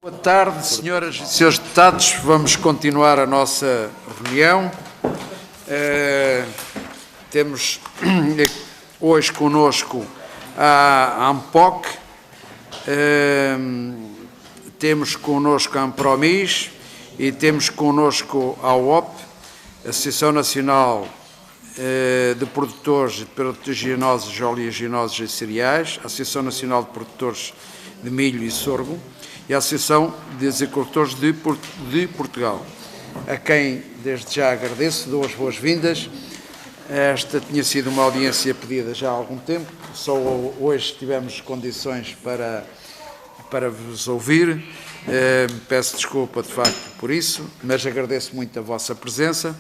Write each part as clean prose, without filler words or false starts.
Boa tarde, senhoras e senhores deputados. Vamos continuar a nossa reunião. Temos hoje connosco a ANPOC, temos connosco a AMPROMIS e temos connosco a AOP, Associação Nacional de Produtores de Proteaginosos, Oleaginosos e Cereais, a Associação Nacional de Produtores de Milho e Sorgo e a Associação de Agricultores de Portugal, a quem desde já agradeço, dou as boas-vindas. Esta tinha sido uma audiência pedida já há algum tempo, só hoje tivemos condições para vos ouvir. Peço desculpa, de facto, por isso, mas agradeço muito a vossa presença.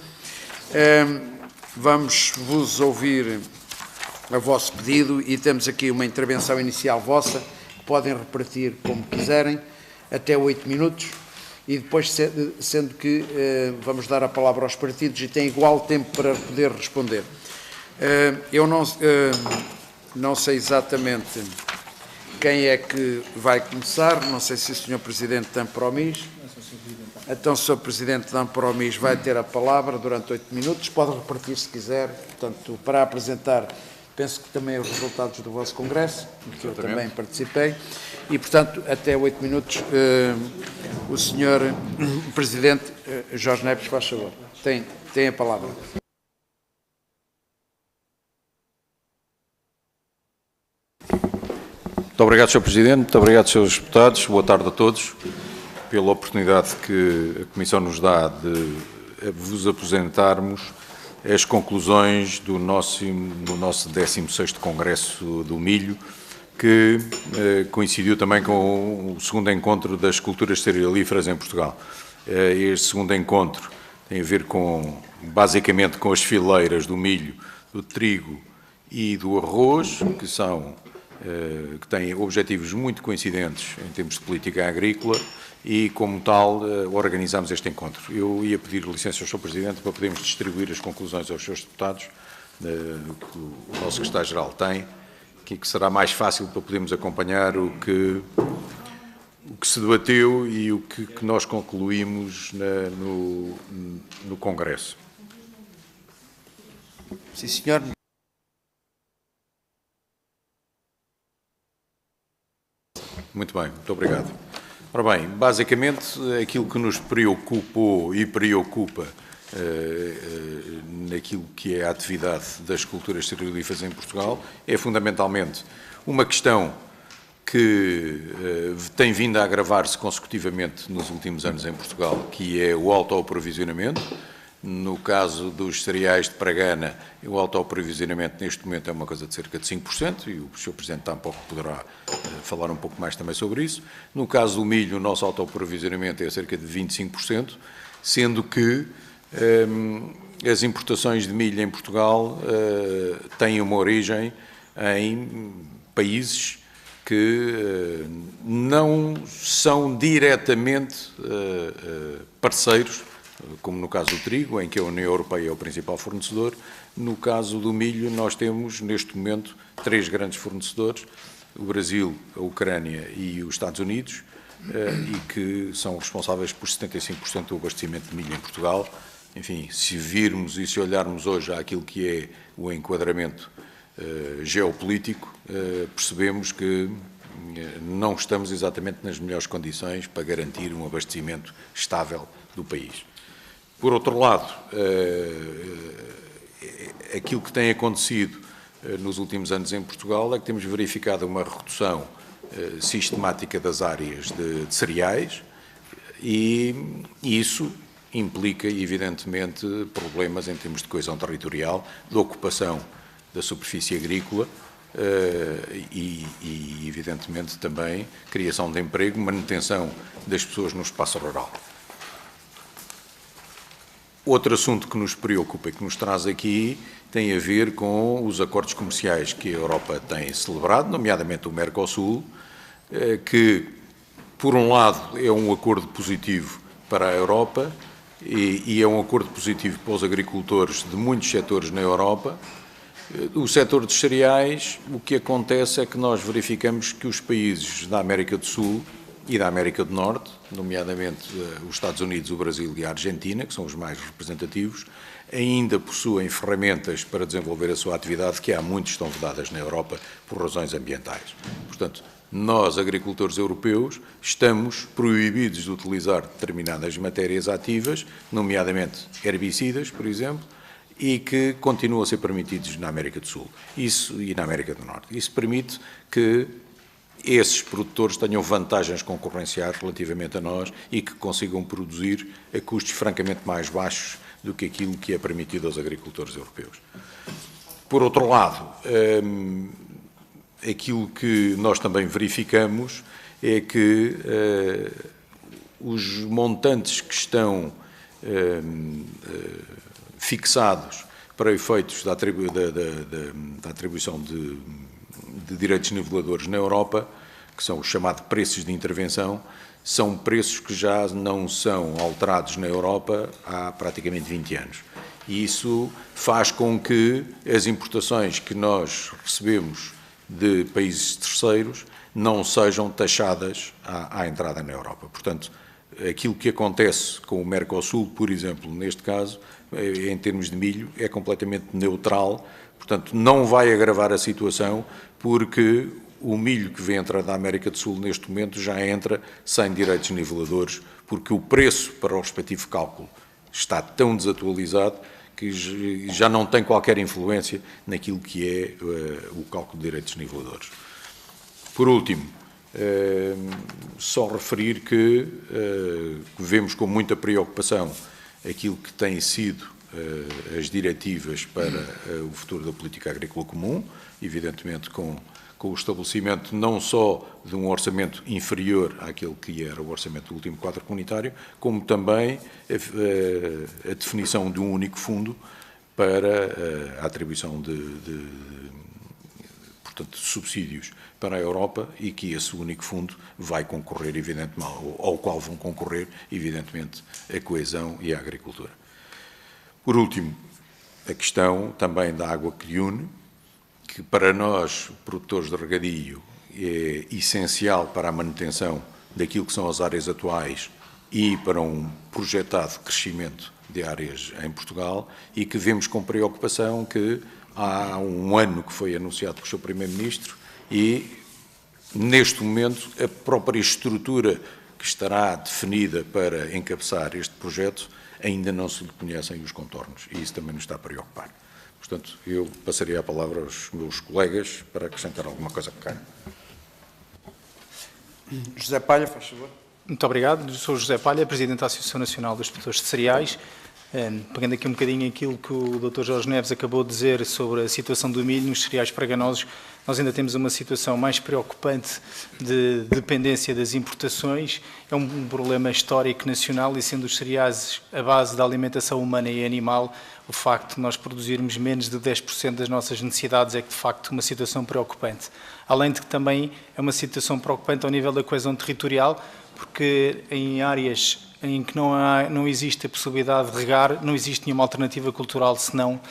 Vamos vos ouvir a vosso pedido e temos aqui uma intervenção inicial vossa, que podem repartir como quiserem, até 8 minutos, e depois, sendo que vamos dar a palavra aos partidos e têm igual tempo para poder responder. Eu não sei exatamente quem é que vai começar, não sei se o Sr. Presidente da AMPROMIS. Então, o Sr. Presidente da AMPROMIS vai ter a palavra durante 8 minutos, pode repartir se quiser, portanto, para apresentar, penso que também os resultados do vosso congresso, em que eu também participei, e, portanto, até 8 minutos, o Sr. Presidente Jorge Neves, faz favor, tem a palavra. Muito obrigado, Sr. Presidente, muito obrigado, Srs. Deputados, boa tarde a todos, pela oportunidade que a Comissão nos dá de vos apresentarmos as conclusões do nosso 16º Congresso do Milho, que coincidiu também com o segundo encontro das culturas cerealíferas em Portugal. Este segundo encontro tem a ver basicamente com as fileiras do milho, do trigo e do arroz, que têm objetivos muito coincidentes em termos de política agrícola e, como tal, organizámos este encontro. Eu ia pedir licença ao Sr. Presidente para podermos distribuir as conclusões aos Srs. Deputados, que o nosso Secretário-Geral tem, que será mais fácil para podermos acompanhar o que se debateu e o que nós concluímos no Congresso. Sim, senhor. Muito bem, muito obrigado. Ora bem, basicamente aquilo que nos preocupou e preocupa naquilo que é a atividade das culturas cerealíferas em Portugal é fundamentalmente uma questão que tem vindo a agravar-se consecutivamente nos últimos anos em Portugal, que é o autoaprovisionamento. No caso dos cereais de Pragana, o autoaprovisionamento neste momento é uma coisa de cerca de 5%, e o Sr. Presidente tampouco poderá falar um pouco mais também sobre isso. No caso do milho, o nosso autoaprovisionamento é cerca de 25%, sendo que as importações de milho em Portugal têm uma origem em países que não são diretamente parceiros, como no caso do trigo, em que a União Europeia é o principal fornecedor. No caso do milho, nós temos, neste momento, 3 grandes fornecedores, o Brasil, a Ucrânia e os Estados Unidos, e que são responsáveis por 75% do abastecimento de milho em Portugal. Enfim, se virmos e se olharmos hoje àquilo que é o enquadramento geopolítico, percebemos que não estamos exatamente nas melhores condições para garantir um abastecimento estável do país. Por outro lado, aquilo que tem acontecido nos últimos anos em Portugal é que temos verificado uma redução sistemática das áreas de cereais e isso implica, evidentemente, problemas em termos de coesão territorial, de ocupação da superfície agrícola e, evidentemente, também criação de emprego, manutenção das pessoas no espaço rural. Outro assunto que nos preocupa e que nos traz aqui tem a ver com os acordos comerciais que a Europa tem celebrado, nomeadamente o Mercosul, que, por um lado, é um acordo positivo para a Europa e é um acordo positivo para os agricultores de muitos setores na Europa. O setor dos cereais, o que acontece é que nós verificamos que os países da América do Sul e da América do Norte, nomeadamente os Estados Unidos, o Brasil e a Argentina, que são os mais representativos, ainda possuem ferramentas para desenvolver a sua atividade que há muito estão vedadas na Europa por razões ambientais. Portanto, nós, agricultores europeus, estamos proibidos de utilizar determinadas matérias ativas, nomeadamente herbicidas, por exemplo, e que continuam a ser permitidos na América do Sul e na América do Norte. Isso permite que esses produtores tenham vantagens concorrenciais relativamente a nós e que consigam produzir a custos francamente mais baixos do que aquilo que é permitido aos agricultores europeus. Por outro lado, aquilo que nós também verificamos é que os montantes que estão fixados para efeitos da atribuição de direitos niveladores na Europa, que são os chamados preços de intervenção, são preços que já não são alterados na Europa há praticamente 20 anos. E isso faz com que as importações que nós recebemos de países terceiros não sejam taxadas à entrada na Europa. Portanto, aquilo que acontece com o Mercosul, por exemplo, neste caso, em termos de milho, é completamente neutral. Portanto, não vai agravar a situação, porque o milho que vem entrar da América do Sul neste momento já entra sem direitos niveladores, porque o preço para o respectivo cálculo está tão desatualizado que já não tem qualquer influência naquilo que é o cálculo de direitos niveladores. Por último, só referir que vemos com muita preocupação aquilo que têm sido as diretivas para o futuro da política agrícola comum, evidentemente com o estabelecimento não só de um orçamento inferior àquele que era o orçamento do último quadro comunitário, como também a definição de um único fundo para a atribuição portanto, de subsídios para a Europa, e que esse único fundo vai concorrer, evidentemente, ao qual vão concorrer, evidentemente, a coesão e a agricultura. Por último, a questão também da água que une, que para nós, produtores de regadio, é essencial para a manutenção daquilo que são as áreas atuais e para um projetado crescimento de áreas em Portugal, e que vemos com preocupação que há um ano que foi anunciado pelo Sr. Primeiro-Ministro e, neste momento, a própria estrutura que estará definida para encabeçar este projeto ainda não se lhe conhecem os contornos, e isso também nos está a preocupar. Portanto, eu passaria a palavra aos meus colegas para acrescentar alguma coisa que queiram. José Palha, faz favor. Muito obrigado. Sou José Palha, Presidente da Associação Nacional dos Produtores de Cereais. Pegando aqui um bocadinho aquilo que o Dr. Jorge Neves acabou de dizer sobre a situação do milho nos cereais fraganosos, nós ainda temos uma situação mais preocupante de dependência das importações. É um problema histórico nacional, e sendo os cereais a base da alimentação humana e animal, o facto de nós produzirmos menos de 10% das nossas necessidades é, de facto, uma situação preocupante. Além de que também é uma situação preocupante ao nível da coesão territorial, porque em áreas em que não existe a possibilidade de regar, não existe nenhuma alternativa cultural senão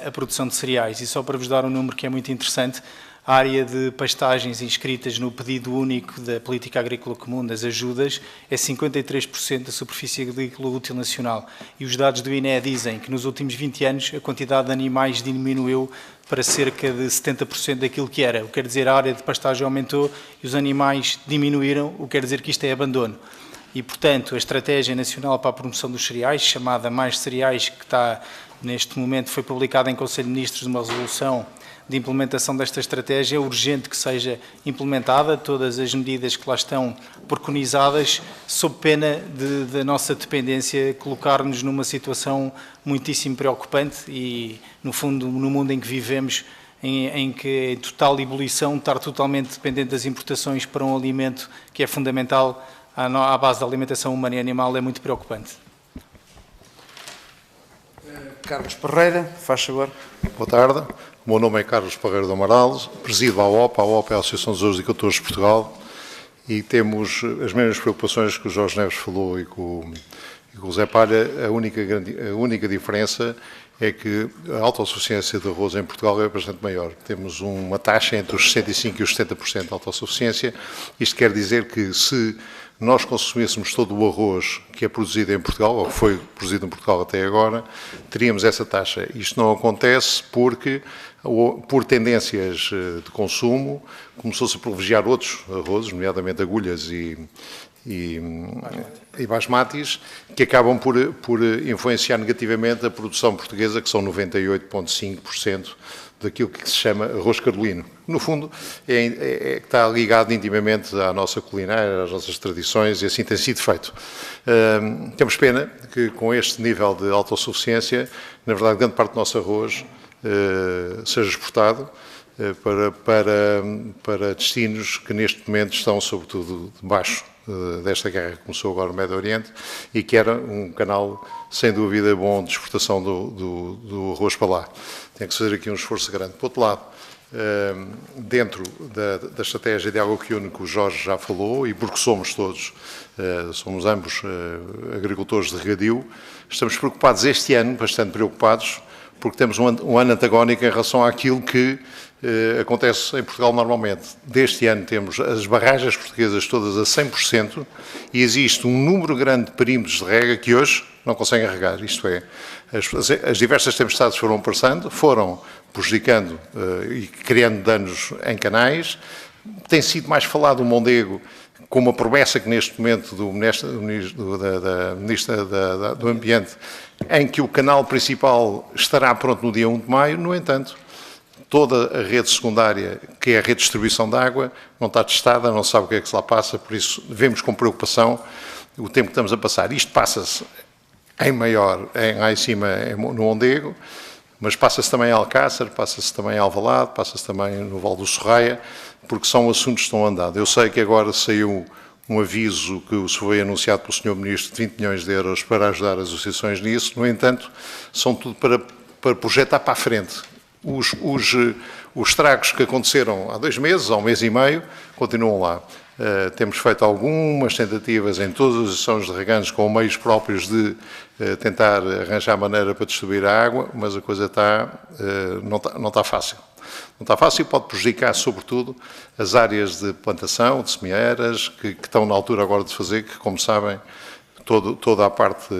a produção de cereais. E só para vos dar um número que é muito interessante, a área de pastagens inscritas no pedido único da Política Agrícola Comum, das ajudas, é 53% da superfície agrícola útil nacional. E os dados do INE dizem que nos últimos 20 anos a quantidade de animais diminuiu para cerca de 70% daquilo que era. O que quer dizer, a área de pastagem aumentou e os animais diminuíram, o que quer dizer que isto é abandono. E, portanto, a Estratégia Nacional para a Promoção dos Cereais, chamada Mais Cereais, que está, neste momento, foi publicada em Conselho de Ministros de uma resolução de implementação desta estratégia, é urgente que seja implementada, todas as medidas que lá estão preconizadas, sob pena da nossa dependência, colocar-nos numa situação muitíssimo preocupante e, no fundo, no mundo em que vivemos, em que a total ebulição, estar totalmente dependente das importações para um alimento que é fundamental à base da alimentação humana e animal, é muito preocupante. Carlos Parreira, faz favor. Boa tarde. O meu nome é Carlos Parreira do Amaral, presido a OP é a Associação dos Agricultores de Portugal, e temos as mesmas preocupações que o Jorge Neves falou e com o Zé Palha. A única diferença é que a autossuficiência de arroz em Portugal é bastante maior. Temos uma taxa entre os 65% e os 70% de autossuficiência. Isto quer dizer que se nós consumíssemos todo o arroz que é produzido em Portugal, ou que foi produzido em Portugal até agora, teríamos essa taxa. Isto não acontece porque, por tendências de consumo, começou-se a privilegiar outros arrozes, nomeadamente agulhas e basmatis, que acabam por influenciar negativamente a produção portuguesa, que são 98,5% daquilo que se chama arroz carolino. No fundo, está ligado intimamente à nossa culinária, às nossas tradições, e assim tem sido feito. Temos pena que, com este nível de autossuficiência, na verdade, grande parte do nosso arroz seja exportado para destinos que, neste momento, estão, sobretudo, debaixo desta guerra que começou agora no Médio Oriente e que era um canal, sem dúvida, bom de exportação do arroz para lá. Tem que fazer aqui um esforço grande. Por outro lado, dentro da estratégia de água que une, que o Jorge já falou, e porque somos todos, somos ambos agricultores de regadio, estamos preocupados este ano, bastante preocupados, porque temos um ano antagónico em relação àquilo que acontece em Portugal normalmente. Deste ano temos as barragens portuguesas todas a 100% e existe um número grande de perímetros de rega que hoje não conseguem regar. Isto é, as diversas tempestades foram passando, foram prejudicando e criando danos em canais. Tem sido mais falado o Mondego com uma promessa que neste momento da Ministra do Ambiente, em que o canal principal estará pronto no dia 1 de maio, no entanto, toda a rede secundária, que é a rede de distribuição de água, não está testada, não sabe o que é que se lá passa, por isso vemos com preocupação o tempo que estamos a passar. Isto passa-se lá em cima no Mondego, mas passa-se também em Alcácer, passa-se também em Alvalade, passa-se também no Val do Sorraia, porque são assuntos que estão andando. Eu sei que agora saiu um aviso que foi anunciado pelo Sr. Ministro de 20 milhões de euros para ajudar as associações nisso, no entanto, são tudo para projetar para a frente. Os estragos que aconteceram há 2 meses, há 1 mês e meio, continuam lá. Temos feito algumas tentativas em todas as associações de regantes com meios próprios de tentar arranjar maneira para distribuir a água, mas a coisa não está fácil. Não está fácil, pode prejudicar, sobretudo, as áreas de plantação, de semeeiras, que estão na altura agora de fazer, que, como sabem, toda a parte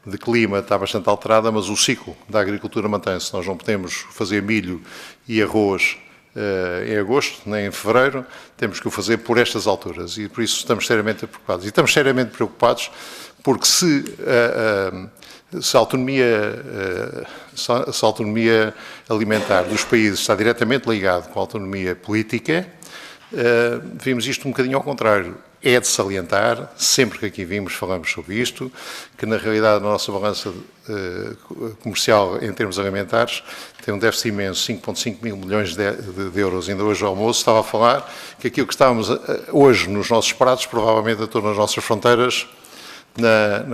de clima está bastante alterada, mas o ciclo da agricultura mantém-se. Nós não podemos fazer milho e arroz em agosto, nem em fevereiro, temos que o fazer por estas alturas e por isso estamos seriamente preocupados. E estamos seriamente preocupados porque se a autonomia alimentar dos países está diretamente ligado com a autonomia política, vimos isto um bocadinho ao contrário. É de salientar, sempre que aqui vimos falamos sobre isto, que na realidade a nossa balança comercial em termos alimentares tem um déficit imenso, 5,5 mil milhões de euros. Ainda hoje ao almoço estava a falar que aquilo que estávamos hoje nos nossos pratos, provavelmente estou nas nossas fronteiras, na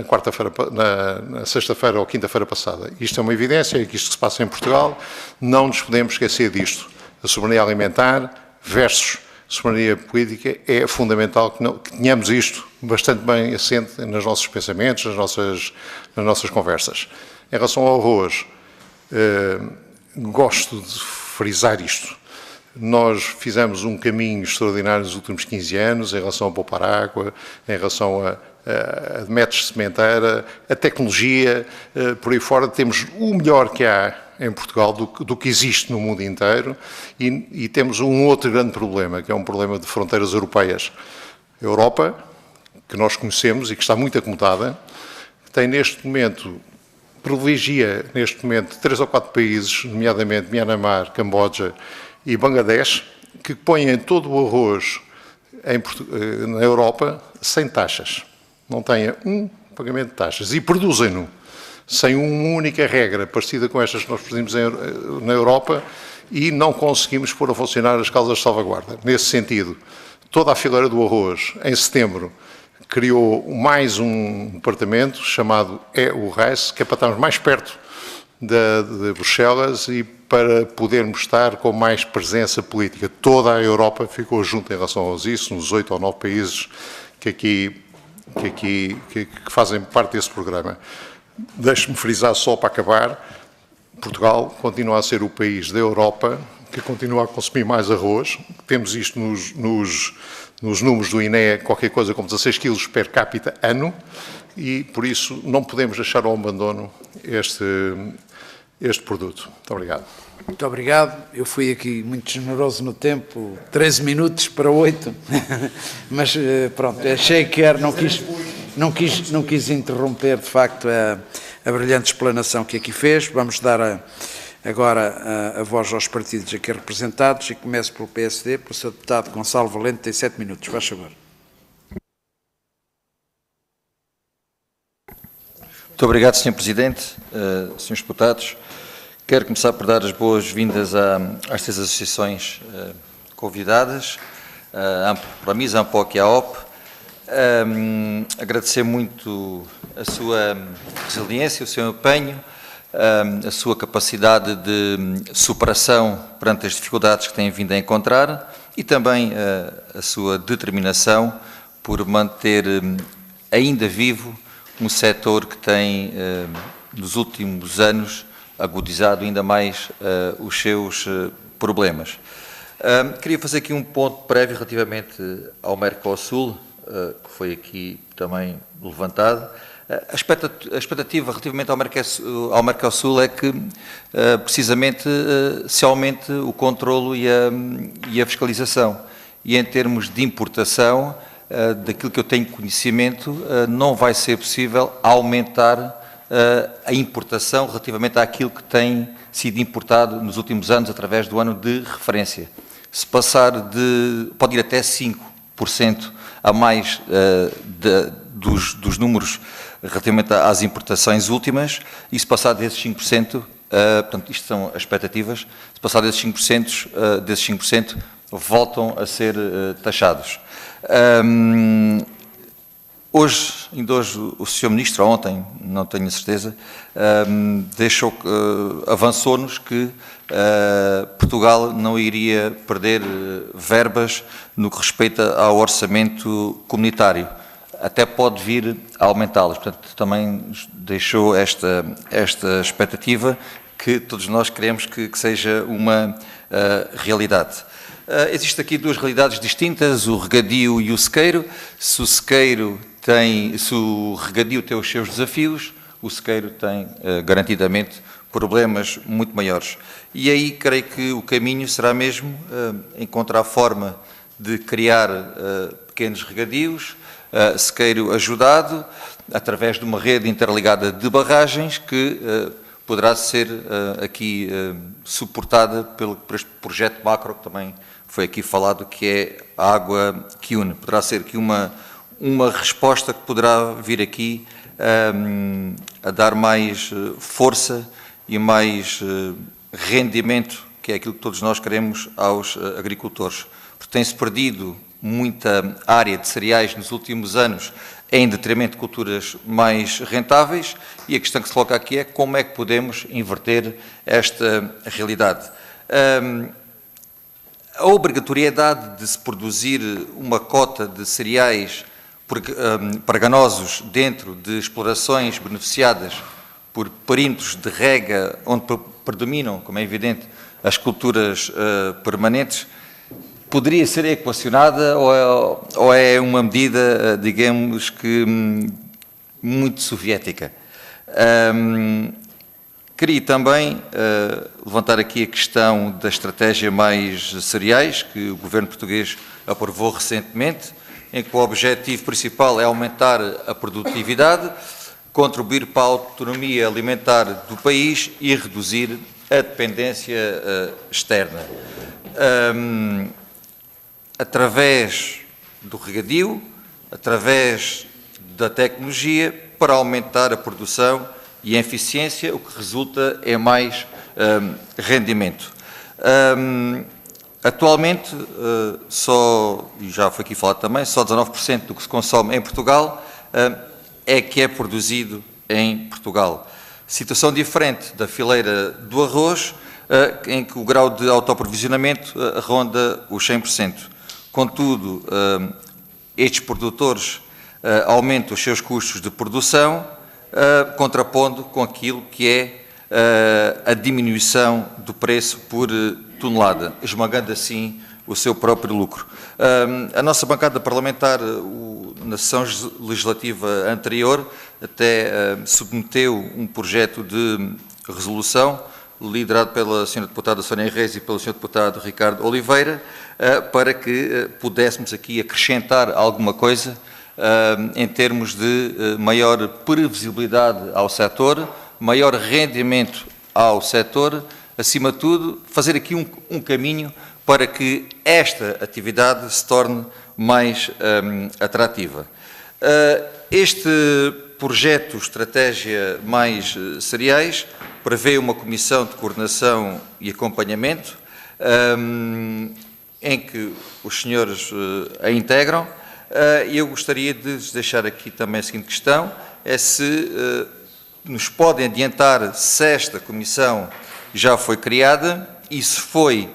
sexta-feira ou quinta-feira passada. Isto é uma evidência, é que isto se passa em Portugal, não nos podemos esquecer disto. A soberania alimentar versus soberania política, é fundamental que tenhamos isto bastante bem assente nos nossos pensamentos, nas nossas conversas. Em relação ao arroz, gosto de frisar isto. Nós fizemos um caminho extraordinário nos últimos 15 anos em relação a poupar água, em relação a métodos de sementeira, a tecnologia, por aí fora temos o melhor que há em Portugal do que existe no mundo inteiro e temos um outro grande problema, que é um problema de fronteiras europeias. A Europa, que nós conhecemos e que está muito acomodada, tem neste momento, privilegia neste momento 3 ou 4 países, nomeadamente Myanmar, Camboja e Bangladesh, que põem todo o arroz na Europa sem taxas. Não têm um pagamento de taxas e produzem-no sem uma única regra parecida com estas que nós produzimos na Europa e não conseguimos pôr a funcionar as cláusulas de salvaguarda. Nesse sentido, toda a fileira do arroz, em setembro, criou mais um departamento chamado EU-RICE, que é para estarmos mais perto de Bruxelas e para podermos estar com mais presença política. Toda a Europa ficou junto em relação a isso, nos 8 ou 9 países que fazem parte desse programa. Deixe-me frisar só para acabar, Portugal continua a ser o país da Europa que continua a consumir mais arroz. Temos isto nos números do INE, qualquer coisa como 16 quilos per capita ano, e por isso não podemos deixar ao abandono este produto. Muito obrigado. Muito obrigado. Eu fui aqui muito generoso no tempo, 13 minutos para 8, mas pronto, achei que era, não quis interromper de facto a brilhante explanação que aqui fez. Vamos dar agora a voz aos partidos aqui representados e começo pelo PSD, pelo seu deputado Gonçalo Valente, tem 7 minutos. Faz favor. Muito obrigado, Sr. Presidente, Srs. Deputados. Quero começar por dar as boas-vindas às 3 associações convidadas, para a MISA, a AMPOC e a AOP. Agradecer muito a sua resiliência, o seu empenho, a sua capacidade de superação perante as dificuldades que têm vindo a encontrar e também a sua determinação por manter ainda vivo um setor que tem, nos últimos anos, agudizado ainda mais os seus problemas. Queria fazer aqui um ponto prévio relativamente ao Mercosul, que foi aqui também levantado. A expectativa relativamente ao Mercosul é que, precisamente, se aumente o controlo e a fiscalização. E em termos de importação, daquilo que eu tenho conhecimento, não vai ser possível aumentar a importação relativamente àquilo que tem sido importado nos últimos anos através do ano de referência. Se passar pode ir até 5% a mais dos números relativamente às importações últimas, e se passar desses 5%, portanto, isto são as expectativas, se passar desses 5%, voltam a ser taxados. Ainda hoje, o Sr. Ministro, ontem, não tenho a certeza, avançou-nos que Portugal não iria perder verbas no que respeita ao orçamento comunitário. Até pode vir a aumentá-las. Portanto, também deixou esta expectativa que todos nós queremos que seja uma realidade. Existem aqui 2 realidades distintas, o regadio e o sequeiro. Se o regadio tem os seus desafios, o sequeiro tem, garantidamente, problemas muito maiores. E aí, creio que o caminho será mesmo encontrar forma de criar pequenos regadios, sequeiro ajudado, através de uma rede interligada de barragens que poderá ser aqui suportada por este projeto macro que também foi aqui falado, que é a água que une. Poderá ser aqui uma resposta que poderá vir aqui a dar mais força e mais rendimento, que é aquilo que todos nós queremos aos agricultores. Porque tem-se perdido muita área de cereais nos últimos anos em detrimento de culturas mais rentáveis, e a questão que se coloca aqui é como é que podemos inverter esta realidade. A obrigatoriedade de se produzir uma cota de cereais paraganosos dentro de explorações beneficiadas por perímetros de rega onde predominam, como é evidente, as culturas permanentes, poderia ser equacionada ou é uma medida, digamos que, muito soviética. Queria também levantar aqui a questão da estratégia mais cereais, que o governo português aprovou recentemente, em que o objetivo principal é aumentar a produtividade, contribuir para a autonomia alimentar do país e reduzir a dependência externa. Através do regadio, através da tecnologia, para aumentar a produção e a eficiência, o que resulta é mais rendimento. Atualmente, e já foi aqui falado também, só 19% do que se consome em Portugal é que é produzido em Portugal. Situação diferente da fileira do arroz, em que o grau de autoaprovisionamento ronda os 100%. Contudo, estes produtores aumentam os seus custos de produção, contrapondo com aquilo que é a diminuição do preço por tonelada, esmagando assim o seu próprio lucro. A nossa bancada parlamentar, na sessão legislativa anterior, até submeteu um projeto de resolução, liderado pela Sra. Deputada Sónia Reis e pelo Sr. Deputado Ricardo Oliveira, para que pudéssemos aqui acrescentar alguma coisa em termos de maior previsibilidade ao setor, maior rendimento ao setor, acima de tudo, fazer aqui um caminho para que esta atividade se torne mais atrativa. Este projeto Estratégia Mais Cereais prevê uma comissão de coordenação e acompanhamento, em que os senhores a integram, e eu gostaria de deixar aqui também a seguinte questão, é se nos podem adiantar se esta comissão já foi criada e se foi,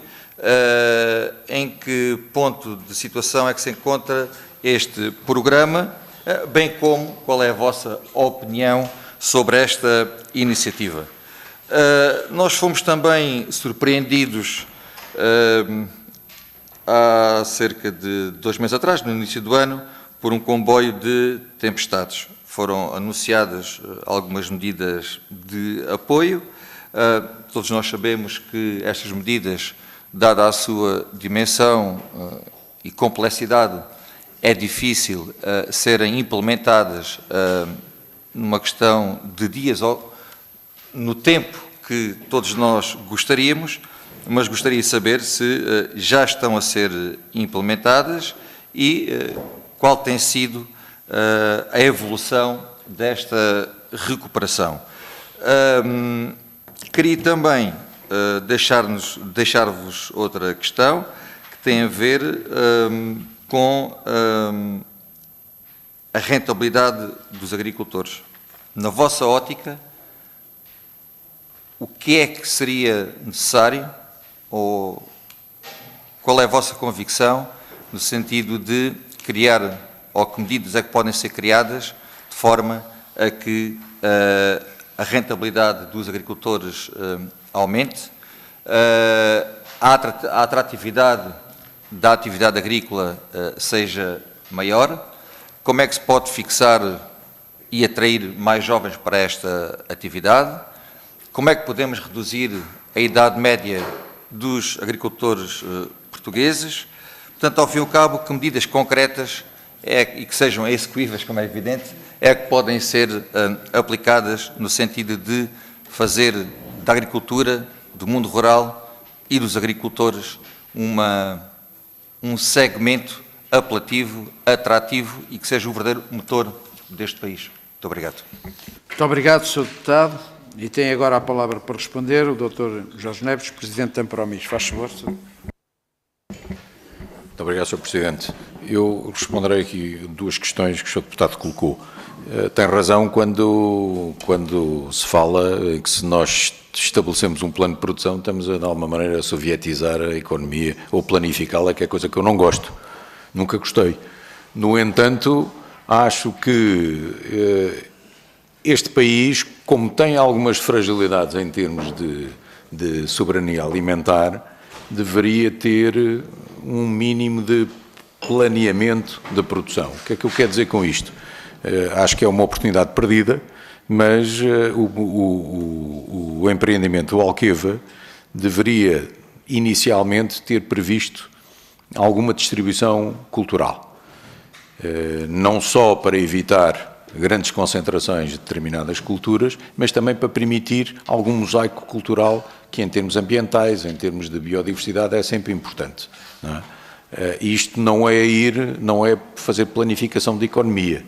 em que ponto de situação é que se encontra este programa, bem como qual é a vossa opinião sobre esta iniciativa. Nós fomos também surpreendidos há cerca de 2 meses atrás, no início do ano, por um comboio de tempestades. Foram anunciadas algumas medidas de apoio. Todos nós sabemos que estas medidas, dada a sua dimensão e complexidade, é difícil serem implementadas numa questão de dias ou no tempo que todos nós gostaríamos, mas gostaria de saber se já estão a ser implementadas e qual tem sido a evolução desta recuperação. Queria também deixar-vos outra questão que tem a ver com a rentabilidade dos agricultores. Na vossa ótica, o que é que seria necessário, ou qual é a vossa convicção no sentido de criar, ou que medidas é que podem ser criadas de forma a que a rentabilidade dos agricultores aumente, a atratividade da atividade agrícola seja maior? Como é que se pode fixar e atrair mais jovens para esta atividade? Como é que podemos reduzir a idade média dos agricultores portugueses? Portanto, ao fim e ao cabo, que medidas concretas e que sejam execuíveis, como é evidente, é que podem ser aplicadas no sentido de fazer da agricultura, do mundo rural e dos agricultores um segmento apelativo, atrativo e que seja o verdadeiro motor deste país. Muito obrigado. Muito obrigado, Sr. Deputado. E tem agora a palavra para responder o Dr. Jorge Neves, Presidente da Ampromis. Faz favor, Sr. Muito obrigado, Sr. Presidente. Eu responderei aqui 2 questões que o Sr. Deputado colocou. Tem razão quando se fala que se nós estabelecemos um plano de produção, estamos de alguma maneira a sovietizar a economia ou planificá-la, que é coisa que eu não gosto. Nunca gostei. No entanto, acho que este país, como tem algumas fragilidades em termos de soberania alimentar, deveria ter um mínimo de planeamento da produção. O que é que eu quero dizer com isto? Acho que é uma oportunidade perdida, mas o empreendimento do Alqueva deveria inicialmente ter previsto alguma distribuição cultural, não só para evitar grandes concentrações de determinadas culturas, mas também para permitir algum mosaico cultural que, em termos ambientais, em termos de biodiversidade, é sempre importante. Não é? Isto não é fazer planificação de economia.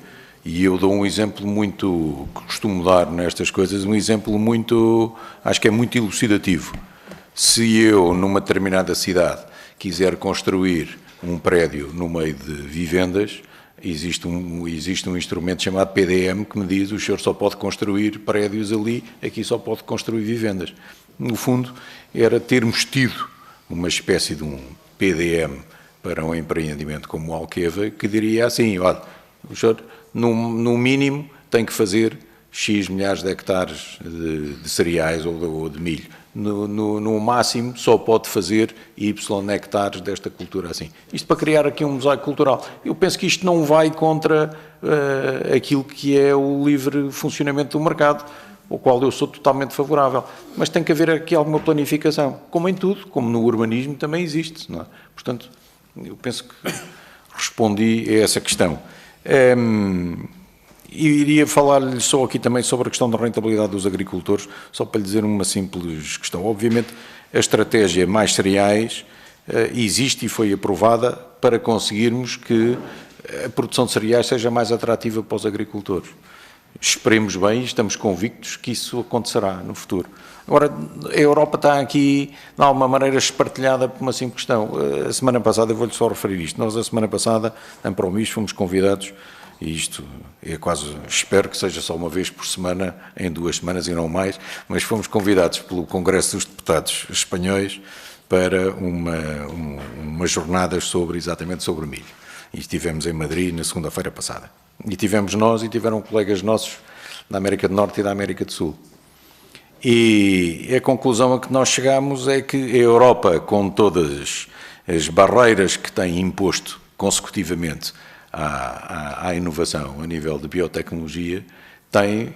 E eu dou um exemplo muito, costumo dar nestas coisas, um exemplo muito, acho que é muito elucidativo. Se eu, numa determinada cidade, quiser construir um prédio no meio de vivendas, existe um instrumento chamado PDM que me diz: o senhor só pode construir prédios ali, aqui só pode construir vivendas. No fundo, era termos tido uma espécie de um PDM para um empreendimento como o Alqueva, que diria assim: olha, o senhor, no mínimo, tem que fazer X milhares de hectares de cereais ou de milho. No máximo só pode fazer Y hectares desta cultura assim. Isto para criar aqui um mosaico cultural. Eu penso que isto não vai contra aquilo que é o livre funcionamento do mercado, ao qual eu sou totalmente favorável. Mas tem que haver aqui alguma planificação. Como em tudo, como no urbanismo também existe, não é? Portanto, eu penso que respondi a essa questão. E iria falar-lhe só aqui também sobre a questão da rentabilidade dos agricultores, só para lhe dizer uma simples questão. Obviamente, a estratégia Mais Cereais existe e foi aprovada para conseguirmos que a produção de cereais seja mais atrativa para os agricultores. Esperemos bem e estamos convictos que isso acontecerá no futuro. Agora, a Europa está aqui, de alguma maneira, espartilhada por uma simples questão. A semana passada, eu vou-lhe só referir isto, nós a semana passada, em Promis, fomos convidados, e isto é quase, espero que seja só uma vez por semana, em 2 semanas e não mais, mas fomos convidados pelo Congresso dos Deputados espanhóis para umas jornadas exatamente sobre milho. E estivemos em Madrid na segunda-feira passada. E tivemos nós e tiveram colegas nossos da América do Norte e da América do Sul. E a conclusão a que nós chegamos é que a Europa, com todas as barreiras que tem imposto consecutivamente à inovação a nível de biotecnologia, tem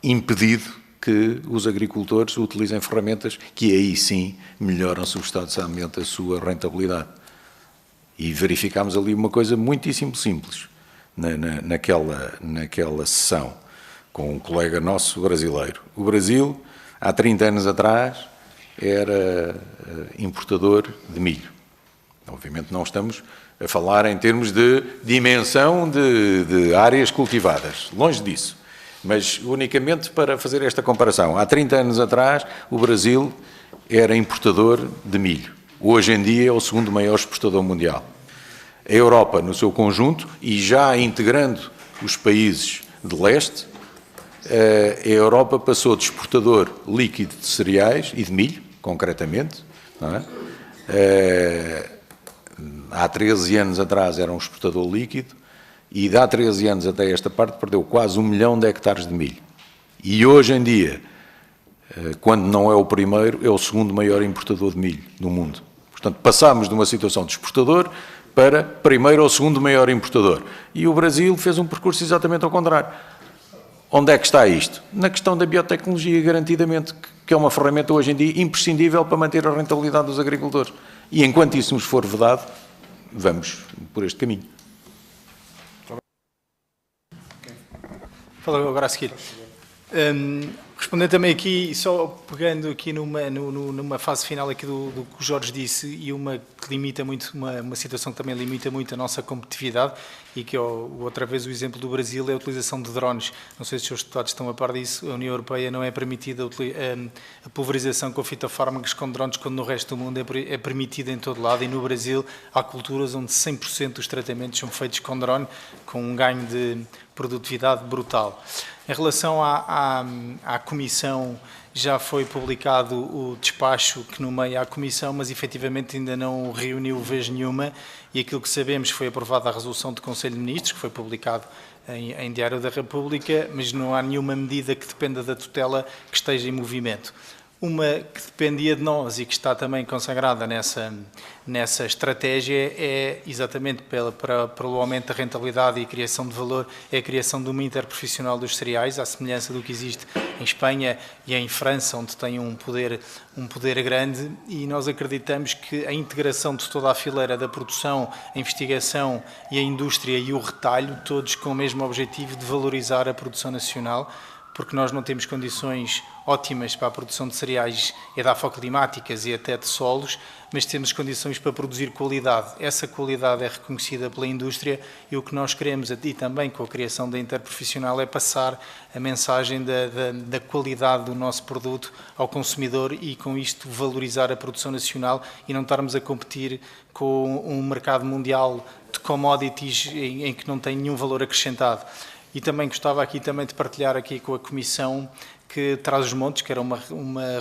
impedido que os agricultores utilizem ferramentas que aí sim melhoram substancialmente a sua rentabilidade. E verificámos ali uma coisa muitíssimo simples naquela sessão com um colega nosso brasileiro. O Brasil, há 30 anos atrás, era importador de milho. Obviamente não estamos a falar em termos de dimensão de áreas cultivadas, longe disso. Mas unicamente para fazer esta comparação, há 30 anos atrás o Brasil era importador de milho. Hoje em dia é o 2º maior exportador mundial. A Europa, no seu conjunto, e já integrando os países de leste, a Europa passou de exportador líquido de cereais e de milho, concretamente, não é? Há 13 anos atrás era um exportador líquido e de há 13 anos até esta parte perdeu quase 1 milhão de hectares de milho. E hoje em dia, quando não é o primeiro, é o 2º maior importador de milho no mundo. Portanto, passámos de uma situação de exportador para primeiro ou 2º maior importador. E o Brasil fez um percurso exatamente ao contrário. Onde é que está isto? Na questão da biotecnologia, garantidamente, que é uma ferramenta hoje em dia imprescindível para manter a rentabilidade dos agricultores. E enquanto isso nos for vedado, vamos por este caminho. Fala agora a seguir. Respondendo também aqui, só pegando aqui numa fase final aqui do que o Jorge disse, e uma que limita muito, uma situação que também limita muito a nossa competitividade, e que outra vez o exemplo do Brasil é a utilização de drones. Não sei se os seus deputados estão a par disso, a União Europeia não é permitida a pulverização com fitofármacos com drones, quando no resto do mundo é permitida em todo lado, e no Brasil há culturas onde 100% dos tratamentos são feitos com drone, com um ganho de produtividade brutal. Em relação à Comissão, já foi publicado o despacho que nomeia a Comissão, mas efetivamente ainda não reuniu vez nenhuma, e aquilo que sabemos foi aprovada a resolução do Conselho de Ministros, que foi publicado em Diário da República, mas não há nenhuma medida que dependa da tutela que esteja em movimento. Uma que dependia de nós e que está também consagrada nessa estratégia é exatamente pelo aumento da rentabilidade e criação de valor, é a criação de uma interprofissional dos cereais, à semelhança do que existe em Espanha e em França, onde tem um poder grande, e nós acreditamos que a integração de toda a fileira da produção, a investigação e a indústria e o retalho, todos com o mesmo objetivo de valorizar a produção nacional, porque nós não temos condições ótimas para a produção de cereais edafoclimáticas e até de solos, mas temos condições para produzir qualidade. Essa qualidade é reconhecida pela indústria, e o que nós queremos, e também com a criação da interprofissional, é passar a mensagem da qualidade do nosso produto ao consumidor, e com isto valorizar a produção nacional e não estarmos a competir com um mercado mundial de commodities em que não tem nenhum valor acrescentado. E também gostava aqui também de partilhar aqui com a Comissão que Trás-os-Montes, que era uma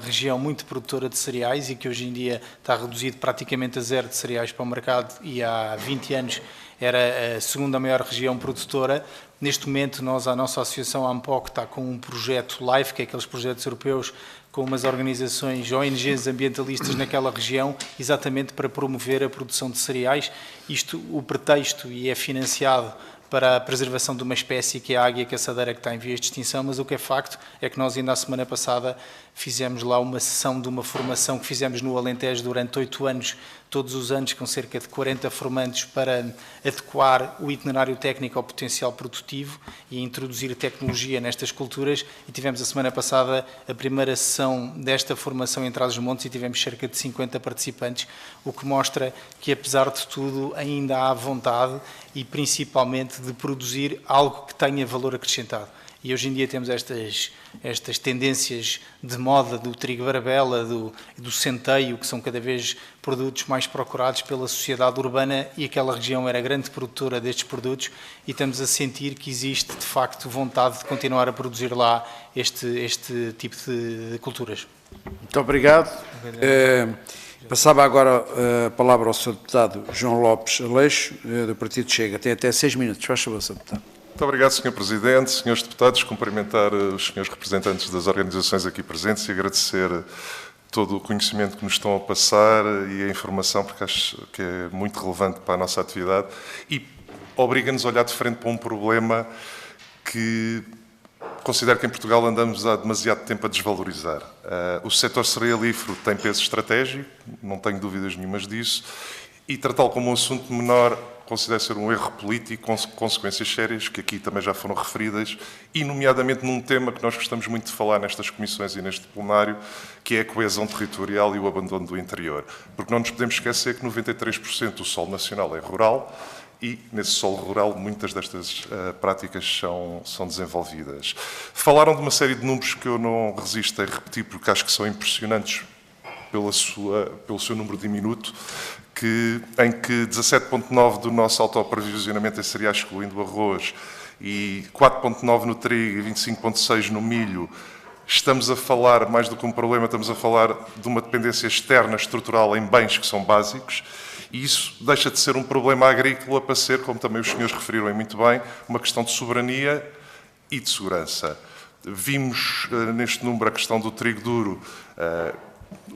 região muito produtora de cereais e que hoje em dia está reduzido praticamente a zero de cereais para o mercado e há 20 anos era a segunda maior região produtora. Neste momento, a nossa associação, a AMPOC, está com um projeto LIFE, que é aqueles projetos europeus com umas organizações, ONGs ambientalistas naquela região, exatamente para promover a produção de cereais. Isto, o pretexto, e é financiado para a preservação de uma espécie que é a águia caçadeira, que está em vias de extinção, mas o que é facto é que nós ainda a semana passada fizemos lá uma sessão de uma formação que fizemos no Alentejo durante 8 anos, todos os anos, com cerca de 40 formandos, para adequar o itinerário técnico ao potencial produtivo e introduzir tecnologia nestas culturas, e tivemos a semana passada a primeira sessão desta formação em Trás-os-Montes e tivemos cerca de 50 participantes, o que mostra que, apesar de tudo, ainda há vontade e principalmente de produzir algo que tenha valor acrescentado. E hoje em dia temos estas tendências de moda do trigo barbela, do centeio, que são cada vez produtos mais procurados pela sociedade urbana, e aquela região era grande produtora destes produtos, e estamos a sentir que existe, de facto, vontade de continuar a produzir lá este tipo de culturas. Muito obrigado. Passava agora a palavra ao Sr. Deputado João Lopes Aleixo, do Partido Chega. Tem até 6 minutos. Faz favor, Sr. Deputado. Muito obrigado, Sr. Presidente, Srs. Deputados, cumprimentar os senhores representantes das organizações aqui presentes e agradecer todo o conhecimento que nos estão a passar e a informação, porque acho que é muito relevante para a nossa atividade e obriga-nos a olhar de frente para um problema que considero que em Portugal andamos há demasiado tempo a desvalorizar. O setor cerealífero tem peso estratégico, não tenho dúvidas nenhumas disso, e tratá-lo como um assunto menor considero ser um erro político com consequências sérias, que aqui também já foram referidas, e nomeadamente num tema que nós gostamos muito de falar nestas comissões e neste plenário, que é a coesão territorial e o abandono do interior. Porque não nos podemos esquecer que 93% do solo nacional é rural, e nesse solo rural muitas destas práticas são desenvolvidas. Falaram de uma série de números que eu não resisto a repetir, porque acho que são impressionantes pelo seu número diminuto, em que 17,9% do nosso autoaprovisionamento em cereais, excluindo o arroz, e 4,9% no trigo e 25,6% no milho, estamos a falar, mais do que um problema, estamos a falar de uma dependência externa estrutural em bens que são básicos, e isso deixa de ser um problema agrícola para ser, como também os senhores referiram muito bem, uma questão de soberania e de segurança. Vimos neste número a questão do trigo duro,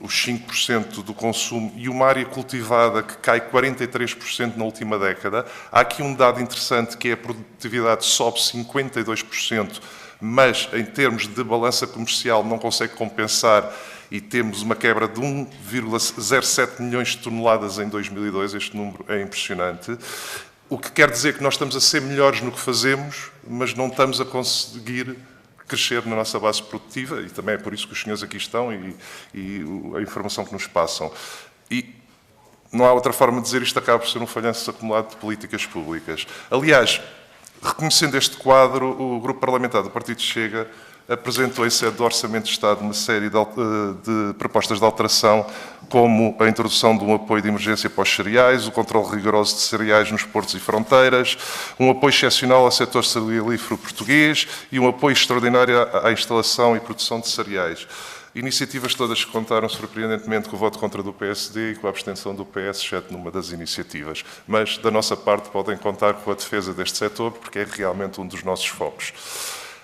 os 5% do consumo e uma área cultivada que cai 43% na última década. Há aqui um dado interessante, que é a produtividade sobe 52%, mas em termos de balança comercial não consegue compensar, e temos uma quebra de 1,07 milhões de toneladas em 2002, este número é impressionante. O que quer dizer que nós estamos a ser melhores no que fazemos, mas não estamos a conseguir crescer na nossa base produtiva, e também é por isso que os senhores aqui estão e a informação que nos passam. E não há outra forma de dizer isto, acaba por ser um falhanço acumulado de políticas públicas. Aliás, reconhecendo este quadro, o Grupo Parlamentar do Partido Chega apresentou em sede do Orçamento de Estado uma série de propostas de alteração, como a introdução de um apoio de emergência para os cereais, o controle rigoroso de cereais nos portos e fronteiras, um apoio excepcional ao setor cerealífero português e um apoio extraordinário à instalação e produção de cereais. Iniciativas todas que contaram surpreendentemente com o voto contra do PSD e com a abstenção do PS, exceto numa das iniciativas. Mas, da nossa parte, podem contar com a defesa deste setor, porque é realmente um dos nossos focos.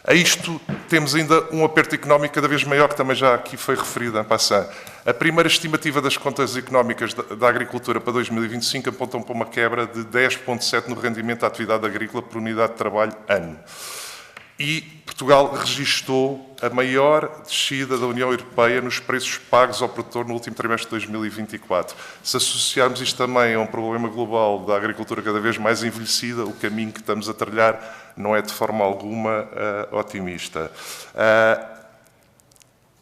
A isto temos ainda um aperto económico cada vez maior, que também já aqui foi referido em passant. A primeira estimativa das contas económicas da agricultura para 2025 apontam para uma quebra de 10,7% no rendimento da atividade agrícola por unidade de trabalho ano. E Portugal registou a maior descida da União Europeia nos preços pagos ao produtor no último trimestre de 2024. Se associarmos isto também a um problema global da agricultura cada vez mais envelhecida, o caminho que estamos a trilhar não é de forma alguma otimista.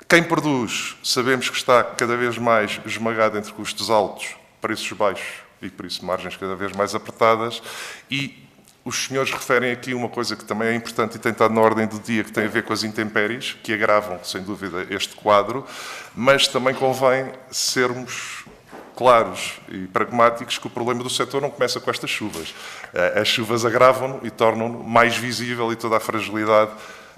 Quem produz, sabemos que está cada vez mais esmagado entre custos altos, preços baixos e, por isso, margens cada vez mais apertadas, e os senhores referem aqui uma coisa que também é importante e tem estado na ordem do dia, que tem a ver com as intempéries, que agravam, sem dúvida, este quadro, mas também convém sermos claros e pragmáticos que o problema do setor não começa com estas chuvas. As chuvas agravam-no e tornam-no mais visível, e toda a fragilidade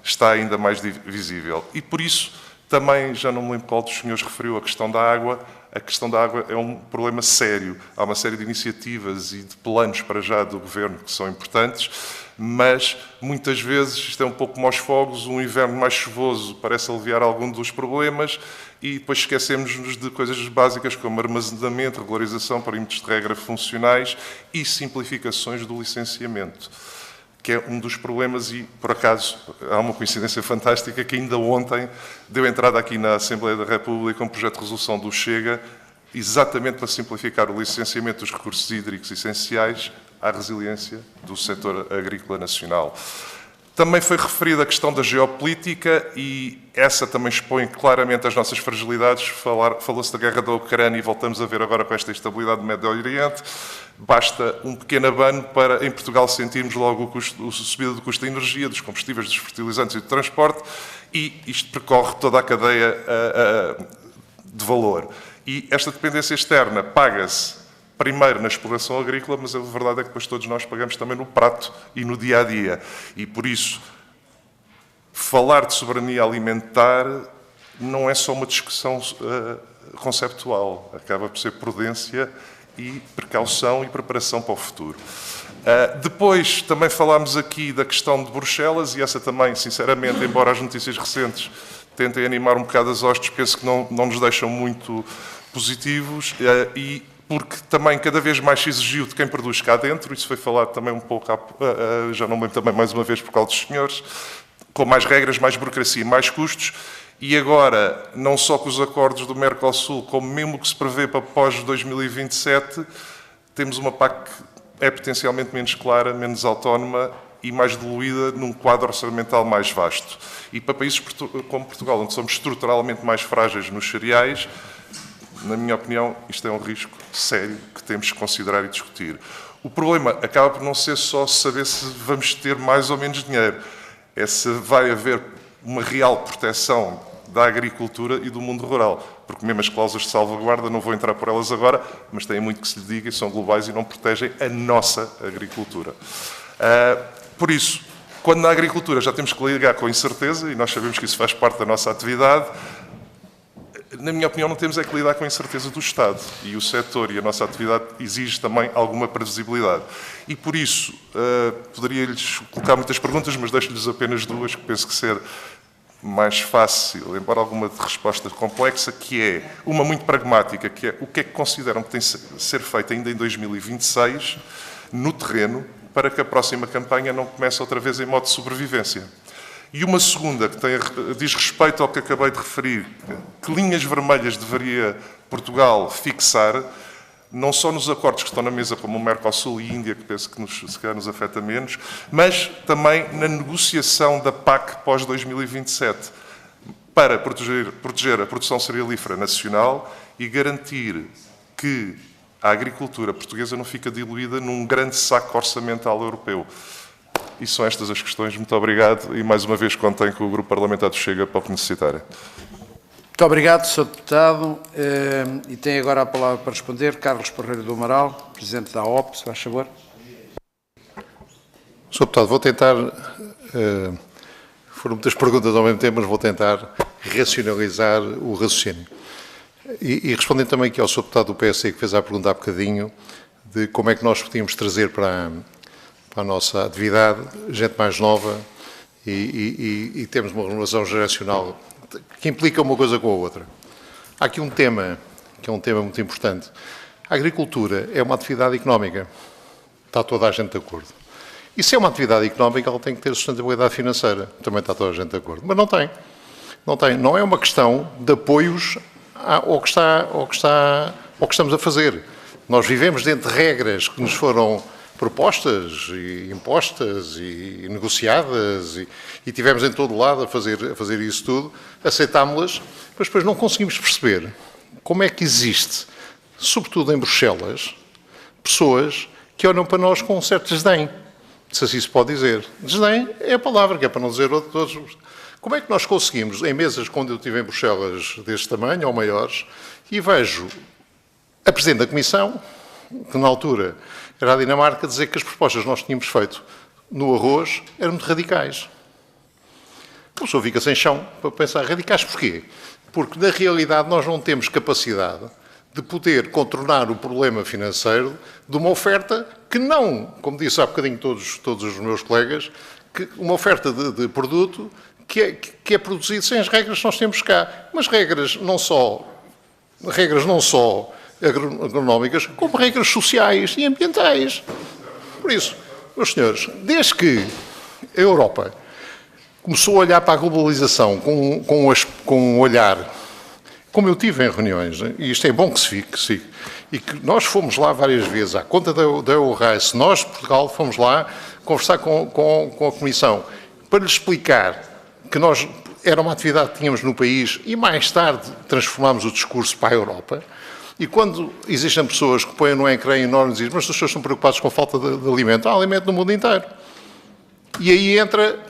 está ainda mais visível. E por isso, também, já não me lembro qual dos senhores referiu a questão da água. A questão da água é um problema sério. Há uma série de iniciativas e de planos para já do Governo que são importantes, mas muitas vezes isto é um pouco como aos fogos, um inverno mais chuvoso parece aliviar algum dos problemas e depois esquecemos-nos de coisas básicas como armazenamento, regularização, perímetros de regra funcionais e simplificações do licenciamento, que é um dos problemas e, por acaso, há uma coincidência fantástica que ainda ontem deu entrada aqui na Assembleia da República um projeto de resolução do Chega, exatamente para simplificar o licenciamento dos recursos hídricos essenciais à resiliência do setor agrícola nacional. Também foi referida a questão da geopolítica e essa também expõe claramente as nossas fragilidades. Falou-se da guerra da Ucrânia e voltamos a ver agora com esta instabilidade do Médio Oriente. Basta um pequeno abano para, em Portugal, sentirmos logo a subida do custo da energia, dos combustíveis, dos fertilizantes e do transporte, e isto percorre toda a cadeia de valor. E esta dependência externa paga-se primeiro na exploração agrícola, mas a verdade é que depois todos nós pagamos também no prato e no dia-a-dia. E por isso, falar de soberania alimentar não é só uma discussão conceptual, acaba por ser prudência e precaução e preparação para o futuro. Depois, também falámos aqui da questão de Bruxelas, e essa também, sinceramente, embora as notícias recentes tentem animar um bocado as hostes, penso que não nos deixam muito positivos, e porque também cada vez mais se exigiu de quem produz cá dentro, isso foi falado também um pouco, já não me lembro também mais uma vez por causa dos senhores, com mais regras, mais burocracia, mais custos, e agora, não só com os acordos do Mercosul, como mesmo o que se prevê para pós-2027, temos uma PAC que é potencialmente menos clara, menos autónoma e mais diluída num quadro orçamental mais vasto. E para países como Portugal, onde somos estruturalmente mais frágeis nos cereais, na minha opinião, isto é um risco sério que temos que considerar e discutir. O problema acaba por não ser só saber se vamos ter mais ou menos dinheiro, é se vai haver uma real proteção da agricultura e do mundo rural, porque mesmo as cláusulas de salvaguarda, não vou entrar por elas agora, mas têm muito que se lhe diga e são globais e não protegem a nossa agricultura. Por isso, quando na agricultura já temos que lidar com incerteza, e nós sabemos que isso faz parte da nossa atividade, na minha opinião, não temos é que lidar com a incerteza do Estado. E o setor e a nossa atividade exige também alguma previsibilidade. E por isso, poderia-lhes colocar muitas perguntas, mas deixo-lhes apenas duas, que penso que ser mais fácil, embora alguma de resposta complexa, que é uma muito pragmática, que é o que é que consideram que tem de ser feito ainda em 2026, no terreno, para que a próxima campanha não comece outra vez em modo de sobrevivência. E uma segunda, que diz respeito ao que acabei de referir, que linhas vermelhas deveria Portugal fixar, não só nos acordos que estão na mesa, como o Mercosul e Índia, que penso que se calhar nos afeta menos, mas também na negociação da PAC pós-2027, para proteger a produção cerealífera nacional e garantir que a agricultura portuguesa não fica diluída num grande saco orçamental europeu. E são estas as questões. Muito obrigado e, mais uma vez, contem com o Grupo Parlamentar do Chega para o que necessitarem. Muito obrigado, Sr. Deputado. E tem agora a palavra para responder Carlos Parreira do Amaral, Presidente da AOP, se faz favor. Sr. Deputado, vou tentar, foram muitas perguntas ao mesmo tempo, mas vou tentar racionalizar o raciocínio. E respondendo também aqui ao Sr. Deputado do PSD, que fez a pergunta há bocadinho, de como é que nós podíamos trazer para a nossa atividade gente mais nova e temos uma renovação geracional que implica uma coisa com a outra. Há aqui um tema, que é um tema muito importante. A agricultura é uma atividade económica. Está toda a gente de acordo. E se é uma atividade económica, ela tem que ter sustentabilidade financeira. Também está toda a gente de acordo. Mas não tem. Não tem. Não é uma questão de apoios ao que estamos a fazer. Nós vivemos dentro de regras que nos foram propostas e impostas e negociadas e tivemos em todo lado a fazer isso tudo, aceitámo-las, mas depois não conseguimos perceber como é que existe, sobretudo em Bruxelas, pessoas que olham para nós com um certo desdém, se assim se pode dizer. Desdém é a palavra, que é para não dizer outros. Como é que nós conseguimos, em mesas quando eu estive em Bruxelas deste tamanho ou maiores, e vejo a Presidente da Comissão, que na altura era a Dinamarca, dizer que as propostas que nós tínhamos feito no arroz eram muito radicais. a pessoa fica sem chão para pensar radicais. Porquê? Porque, na realidade, nós não temos capacidade de poder contornar o problema financeiro de uma oferta que não, como disse há bocadinho todos os meus colegas, que uma oferta de produto que é produzido sem as regras que nós temos cá. Mas regras não só agronómicas, como regras sociais e ambientais. Por isso, meus senhores, desde que a Europa começou a olhar para a globalização com um olhar, como eu tive em reuniões, e isto é bom que se fique, e que nós fomos lá várias vezes, à conta da Eurorice, nós, Portugal, fomos lá conversar com a Comissão para lhes explicar que era uma atividade que tínhamos no país e mais tarde transformámos o discurso para a Europa. E quando existem pessoas que põem no ecrã enorme e dizem, mas as pessoas estão preocupadas com a falta de alimento, há alimento no mundo inteiro. E aí entra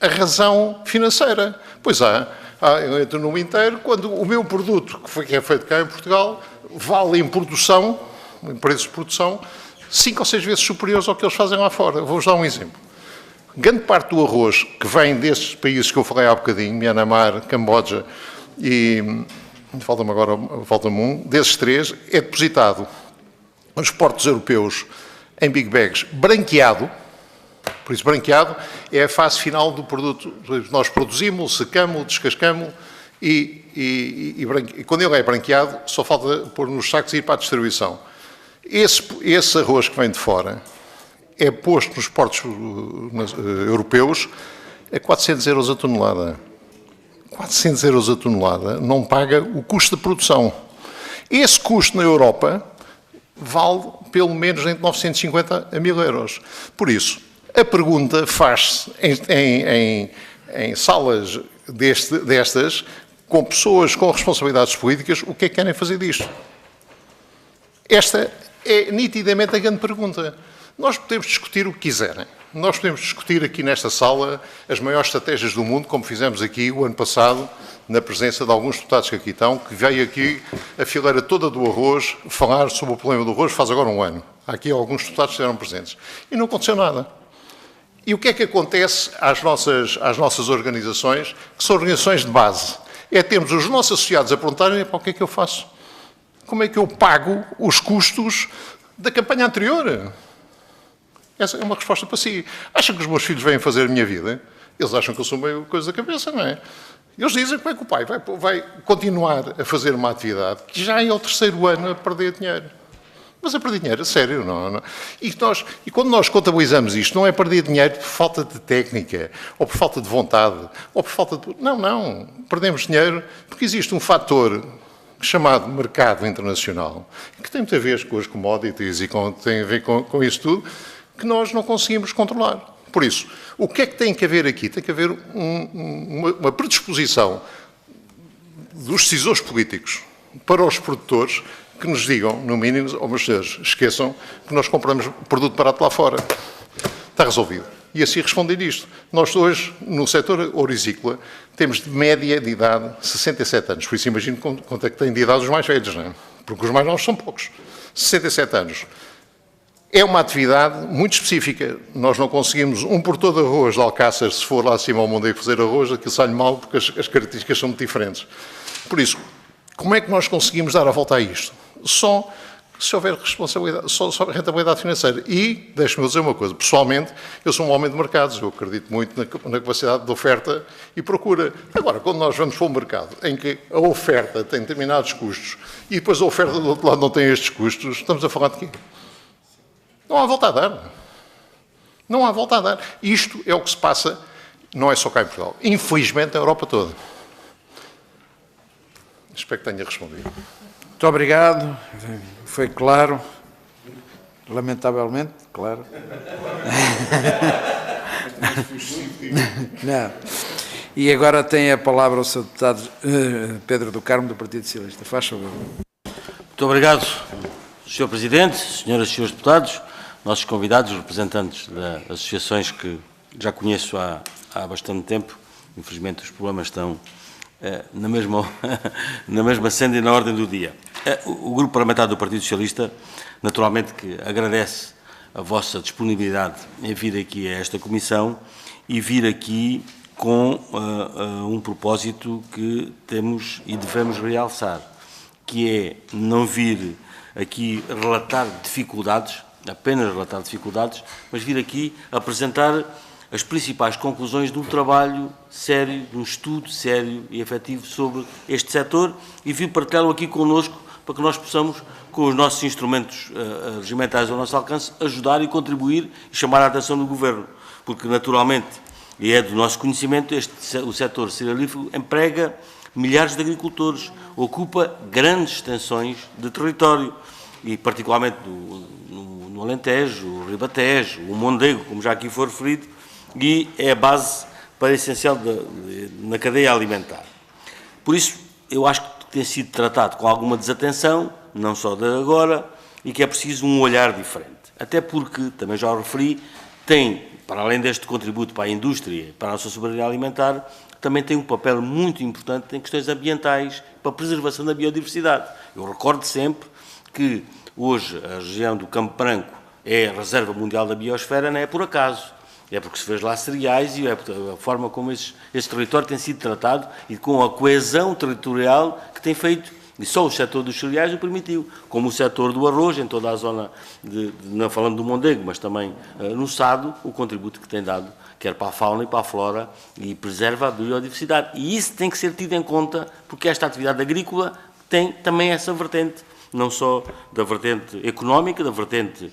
a razão financeira. Pois eu entro no mundo inteiro, quando o meu produto, que é feito cá em Portugal, vale em produção, em preços de produção, 5 ou 6 vezes superiores ao que eles fazem lá fora. Vou-vos dar um exemplo. Grande parte do arroz que vem destes países que eu falei há bocadinho, Myanmar, Camboja e falta-me um, desses 3, é depositado nos portos europeus em big bags branqueado. Por isso, branqueado é a fase final do produto. Nós produzimos, secamos, descascamos e quando ele é branqueado, só falta pôr nos sacos e ir para a distribuição. Esse arroz que vem de fora é posto nos portos europeus a 400 euros a tonelada. 400 euros a tonelada não paga o custo de produção. Esse custo na Europa vale pelo menos entre 950 a 1000 euros. Por isso, a pergunta faz-se em salas destas, com pessoas com responsabilidades políticas, o que é que querem fazer disto? Esta é nitidamente a grande pergunta. Nós podemos discutir o que quiserem. Nós podemos discutir aqui nesta sala as maiores estratégias do mundo, como fizemos aqui o ano passado, na presença de alguns deputados que aqui estão, que veio aqui a fileira toda do arroz, falar sobre o problema do arroz faz agora um ano. Há aqui alguns deputados que estiveram presentes. E não aconteceu nada. E o que é que acontece às nossas organizações, que são organizações de base? É termos os nossos associados a perguntarem, para o que é que eu faço? Como é que eu pago os custos da campanha anterior? Essa é uma resposta para si. Acham que os meus filhos vêm fazer a minha vida? Eles acham que eu sou meio coisa da cabeça, não é? Eles dizem como é que o pai vai continuar a fazer uma atividade que já é o 3º ano a perder dinheiro. Mas a perder dinheiro, a sério, não. E quando nós contabilizamos isto, não é perder dinheiro por falta de técnica, ou por falta de vontade, ou por falta de... Não. Perdemos dinheiro porque existe um fator chamado mercado internacional, que tem muito a ver com as commodities e tem a ver com isso tudo, que nós não conseguimos controlar. Por isso, o que é que tem que haver aqui? Tem que haver uma predisposição dos decisores políticos para os produtores que nos digam, no mínimo, meus senhores, esqueçam que nós compramos produto barato lá fora. Está resolvido. E assim responder isto. Nós hoje, no setor orizícola, temos de média de idade 67 anos. Por isso imagino quanto é que têm de idade os mais velhos, não é? Porque os mais novos são poucos. 67 anos. É uma atividade muito específica. Nós não conseguimos um produtor de arroz de Alcácer, se for lá acima ao mundo e fazer arroz, aquilo sai mal porque as características são muito diferentes. Por isso, como é que nós conseguimos dar a volta a isto? Só se houver responsabilidade, só rentabilidade financeira. E, deixe-me dizer uma coisa, pessoalmente, eu sou um homem de mercados, eu acredito muito na capacidade de oferta e procura. Agora, quando nós vamos para um mercado em que a oferta tem determinados custos e depois a oferta do outro lado não tem estes custos, estamos a falar de quê? Não há volta a dar. Não há volta a dar. Isto é o que se passa, não é só cá em Portugal, infelizmente na Europa toda. Espero que tenha respondido. Muito obrigado. Foi claro. Lamentavelmente, claro. Não. E agora tem a palavra o Sr. Deputado Pedro do Carmo, do Partido Socialista. Faz favor. Muito obrigado, Sr. Presidente, senhoras e senhores deputados, nossos convidados, representantes das associações que já conheço há bastante tempo. Infelizmente os problemas estão na mesma senda e na ordem do dia. O Grupo Parlamentar do Partido Socialista, naturalmente que agradece a vossa disponibilidade em vir aqui a esta Comissão e vir aqui com um propósito que temos e devemos realçar, que é não vir aqui relatar dificuldades, apenas relatar dificuldades, mas vir aqui apresentar as principais conclusões de um trabalho sério, de um estudo sério e efetivo sobre este setor e vir partilhá-lo aqui connosco para que nós possamos, com os nossos instrumentos regimentais ao nosso alcance, ajudar e contribuir e chamar a atenção do Governo. Porque, naturalmente, e é do nosso conhecimento, o setor cerealífero emprega milhares de agricultores, ocupa grandes extensões de território, e particularmente no Alentejo, o Ribatejo, o Mondego, como já aqui foi referido, e é a base para essencial na cadeia alimentar. Por isso, eu acho que tem sido tratado com alguma desatenção, não só de agora, e que é preciso um olhar diferente. Até porque, também já o referi, tem, para além deste contributo para a indústria, para a nossa soberania alimentar, também tem um papel muito importante em questões ambientais, para a preservação da biodiversidade. Eu recordo sempre que hoje a região do Campo Branco é a reserva mundial da biosfera, não é por acaso. É porque se fez lá cereais e é a forma como esse território tem sido tratado e com a coesão territorial que tem feito, e só o setor dos cereais o permitiu, como o setor do arroz, em toda a zona, não falando do Mondego, mas também no Sado, o contributo que tem dado, quer para a fauna e para a flora, e preserva a biodiversidade. E isso tem que ser tido em conta, porque esta atividade agrícola tem também essa vertente, não só da vertente económica, da vertente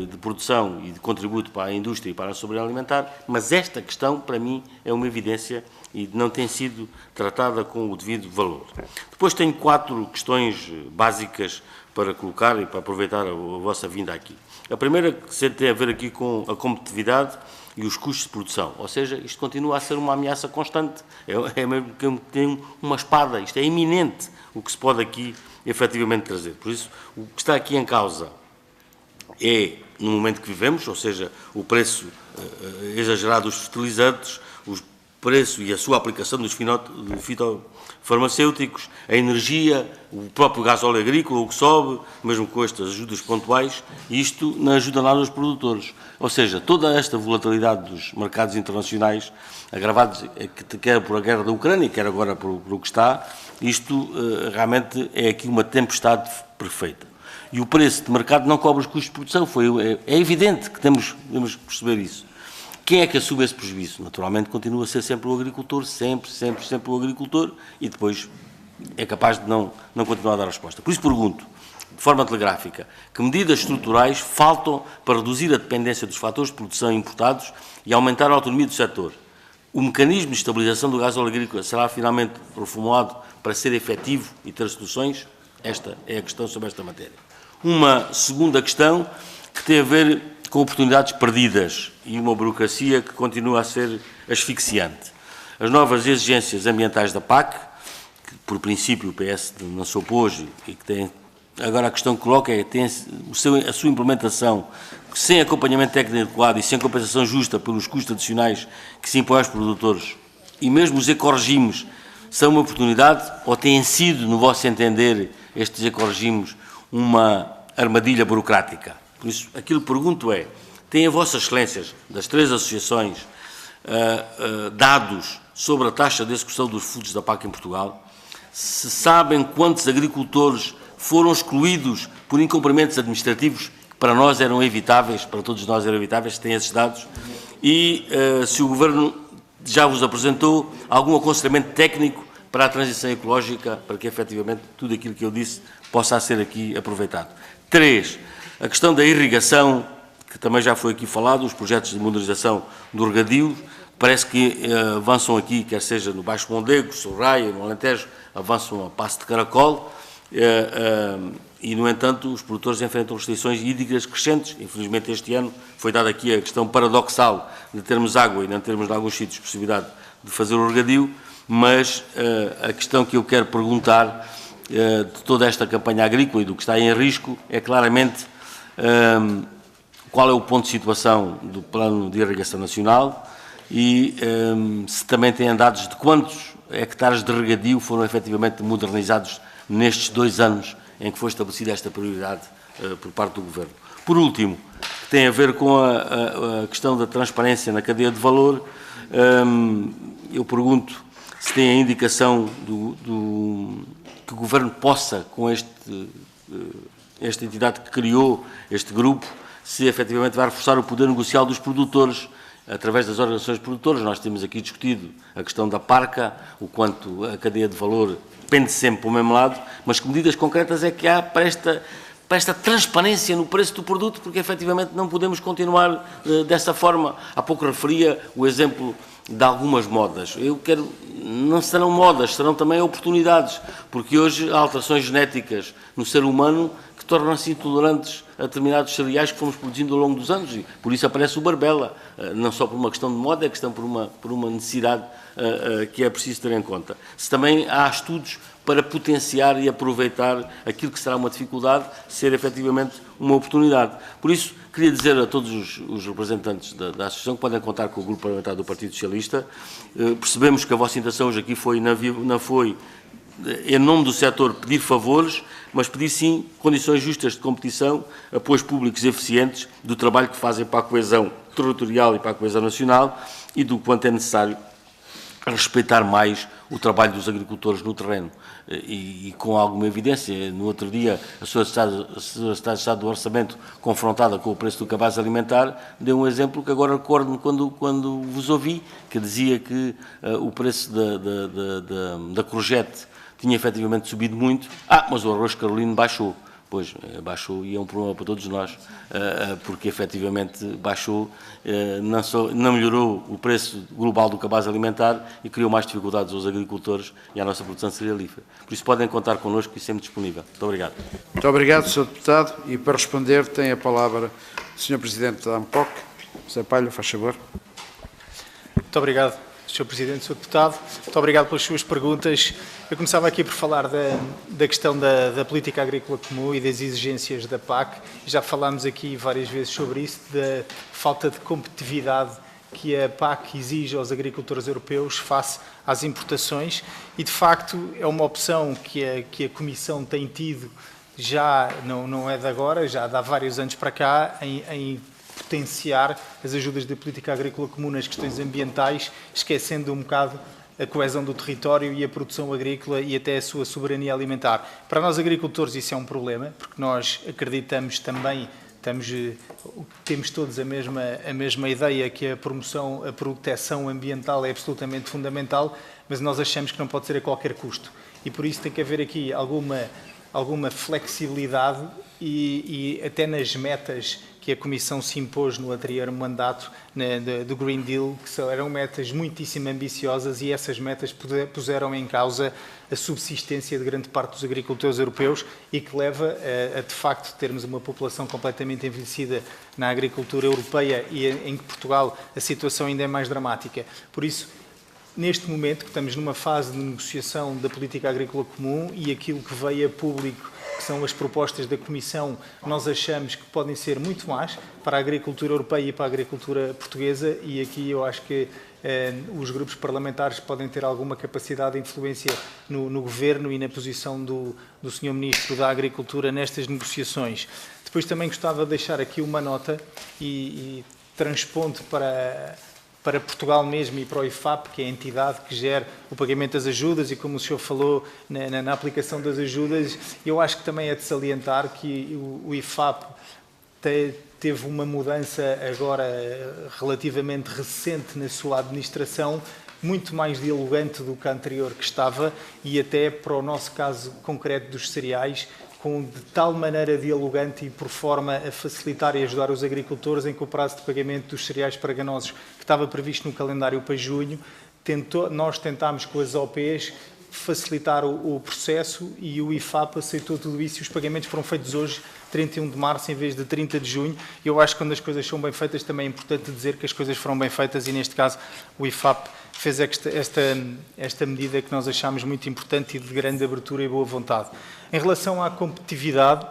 de produção e de contributo para a indústria e para a soberania alimentar, mas esta questão, para mim, é uma evidência e não tem sido tratada com o devido valor. Depois tenho 4 questões básicas para colocar e para aproveitar a vossa vinda aqui. A primeira tem a ver aqui com a competitividade e os custos de produção, ou seja, isto continua a ser uma ameaça constante, é mesmo que tem uma espada, isto é iminente o que se pode aqui efetivamente trazer. Por isso, o que está aqui em causa é, no momento que vivemos, ou seja, o preço exagerado dos fertilizantes, o preço e a sua aplicação dos fitofarmacêuticos, a energia, o próprio gasóleo agrícola, o que sobe, mesmo com estas ajudas pontuais, e isto não ajuda nada aos produtores. Ou seja, toda esta volatilidade dos mercados internacionais, agravados quer por a guerra da Ucrânia, quer agora por o que está, isto realmente é aqui uma tempestade perfeita. E o preço de mercado não cobre os custos de produção. É evidente que temos que perceber isso. Quem é que assume esse prejuízo? Naturalmente continua a ser sempre o agricultor, sempre o agricultor, e depois é capaz de não continuar a dar resposta. Por isso pergunto, de forma telegráfica, que medidas estruturais faltam para reduzir a dependência dos fatores de produção importados e aumentar a autonomia do setor? O mecanismo de estabilização do gasóleo agrícola será finalmente reformulado para ser efetivo e ter soluções? Esta é a questão sobre esta matéria. Uma segunda questão que tem a ver com oportunidades perdidas e uma burocracia que continua a ser asfixiante. As novas exigências ambientais da PAC, que por princípio o PS não se opôs e que tem, agora a questão que coloca é tem a sua implementação sem acompanhamento técnico adequado e sem compensação justa pelos custos adicionais que se impõem aos produtores, e mesmo os ecoregimes são uma oportunidade ou têm sido, no vosso entender, estes ecoregimes uma armadilha burocrática? Por isso, aquilo que pergunto é, têm a vossas excelências das 3 associações dados sobre a taxa de execução dos frutos da PAC em Portugal? Se sabem quantos agricultores foram excluídos por incumprimentos administrativos que para nós eram evitáveis, para todos nós eram evitáveis, se têm esses dados? E se o Governo já vos apresentou algum aconselhamento técnico para a transição ecológica, para que efetivamente tudo aquilo que eu disse possa ser aqui aproveitado? 3. A questão da irrigação, que também já foi aqui falado, os projetos de modernização do regadio, parece que avançam aqui, quer seja no Baixo Mondego, Sorraia, no Alentejo, avançam a passo de caracol, e, no entanto, os produtores enfrentam restrições hídricas crescentes. Infelizmente, este ano foi dada aqui a questão paradoxal de termos água e não termos, em alguns sítios, possibilidade de fazer o regadio, mas a questão que eu quero perguntar de toda esta campanha agrícola e do que está em risco é claramente qual é o ponto de situação do Plano de Irrigação Nacional e se também têm dados de quantos hectares de regadio foram efetivamente modernizados nestes 2 anos em que foi estabelecida esta prioridade por parte do Governo. Por último, que tem a ver com a questão da transparência na cadeia de valor. Eu pergunto se tem a indicação que o Governo possa, com esta entidade que criou este grupo, se efetivamente vai reforçar o poder negocial dos produtores através das organizações de produtores. Nós temos aqui discutido a questão da parca, o quanto a cadeia de valor pende sempre para o mesmo lado, mas que medidas concretas é que há para esta transparência no preço do produto, porque efetivamente não podemos continuar dessa forma. Há pouco referia o exemplo de algumas modas. Não serão modas, serão também oportunidades, porque hoje há alterações genéticas no ser humano que tornam-se intolerantes a determinados cereais que fomos produzindo ao longo dos anos, e por isso aparece o Barbela, não só por uma questão de moda, é questão por uma necessidade que é preciso ter em conta. Se também há estudos para potenciar e aproveitar aquilo que será uma dificuldade, ser efetivamente uma oportunidade. Por isso, queria dizer a todos os representantes da Associação que podem contar com o Grupo Parlamentar do Partido Socialista. Percebemos que a vossa intenção hoje aqui não foi, em nome do setor, pedir favores, mas pedir sim condições justas de competição, apoios públicos eficientes do trabalho que fazem para a coesão territorial e para a coesão nacional e do quanto é necessário respeitar mais o trabalho dos agricultores no terreno. E com alguma evidência, no outro dia, a Sra. Secretária de Estado do Orçamento, confrontada com o preço do cabaz alimentar, deu um exemplo que agora recordo-me quando vos ouvi, que dizia que o preço da courgette tinha efetivamente subido muito, mas o arroz carolino baixou. Pois, baixou e é um problema para todos nós, porque efetivamente baixou, não melhorou o preço global do cabaz alimentar e criou mais dificuldades aos agricultores e à nossa produção cerealífera. Por isso podem contar connosco e sempre disponível. Muito obrigado. Muito obrigado, Sr. Deputado. E para responder tem a palavra o Sr. Presidente da ANPOC. José Palha, faz favor. Muito obrigado, Sr. Presidente, Sr. Deputado. Muito obrigado pelas suas perguntas. Eu começava aqui por falar da questão da política agrícola comum e das exigências da PAC. Já falámos aqui várias vezes sobre isso, da falta de competitividade que a PAC exige aos agricultores europeus face às importações e, de facto, é uma opção que a Comissão tem tido, já não é de agora, já há vários anos para cá, em potenciar as ajudas da política agrícola comum nas questões ambientais, esquecendo um bocado a coesão do território e a produção agrícola e até a sua soberania alimentar. Para nós agricultores isso é um problema, porque nós acreditamos também, temos todos a mesma ideia que a proteção ambiental é absolutamente fundamental, mas nós achamos que não pode ser a qualquer custo. E por isso tem que haver aqui alguma flexibilidade e até nas metas que a Comissão se impôs no anterior mandato do Green Deal, que eram metas muitíssimo ambiciosas e essas metas puseram em causa a subsistência de grande parte dos agricultores europeus e que leva a de facto, termos uma população completamente envelhecida na agricultura europeia e em Portugal a situação ainda é mais dramática. Por isso, neste momento, que estamos numa fase de negociação da política agrícola comum e aquilo que veio a público, que são as propostas da Comissão, nós achamos que podem ser muito mais para a agricultura europeia e para a agricultura portuguesa e aqui eu acho que os grupos parlamentares podem ter alguma capacidade de influência no Governo e na posição do Sr. Ministro da Agricultura nestas negociações. Depois também gostava de deixar aqui uma nota e transpondo para Portugal mesmo e para o IFAP, que é a entidade que gera o pagamento das ajudas e como o senhor falou na aplicação das ajudas, eu acho que também é de salientar que o IFAP teve uma mudança agora relativamente recente na sua administração, muito mais dialogante do que a anterior que estava e até para o nosso caso concreto dos cereais, de tal maneira dialogante e por forma a facilitar e ajudar os agricultores em que o prazo de pagamento dos cereais paraganosos que estava previsto no calendário para junho, nós tentámos com as OPs facilitar o processo e o IFAP aceitou tudo isso e os pagamentos foram feitos hoje, 31 de março, em vez de 30 de junho. Eu acho que quando as coisas são bem feitas também é importante dizer que as coisas foram bem feitas e neste caso o IFAP fez esta medida que nós achamos muito importante e de grande abertura e boa vontade. Em relação à competitividade,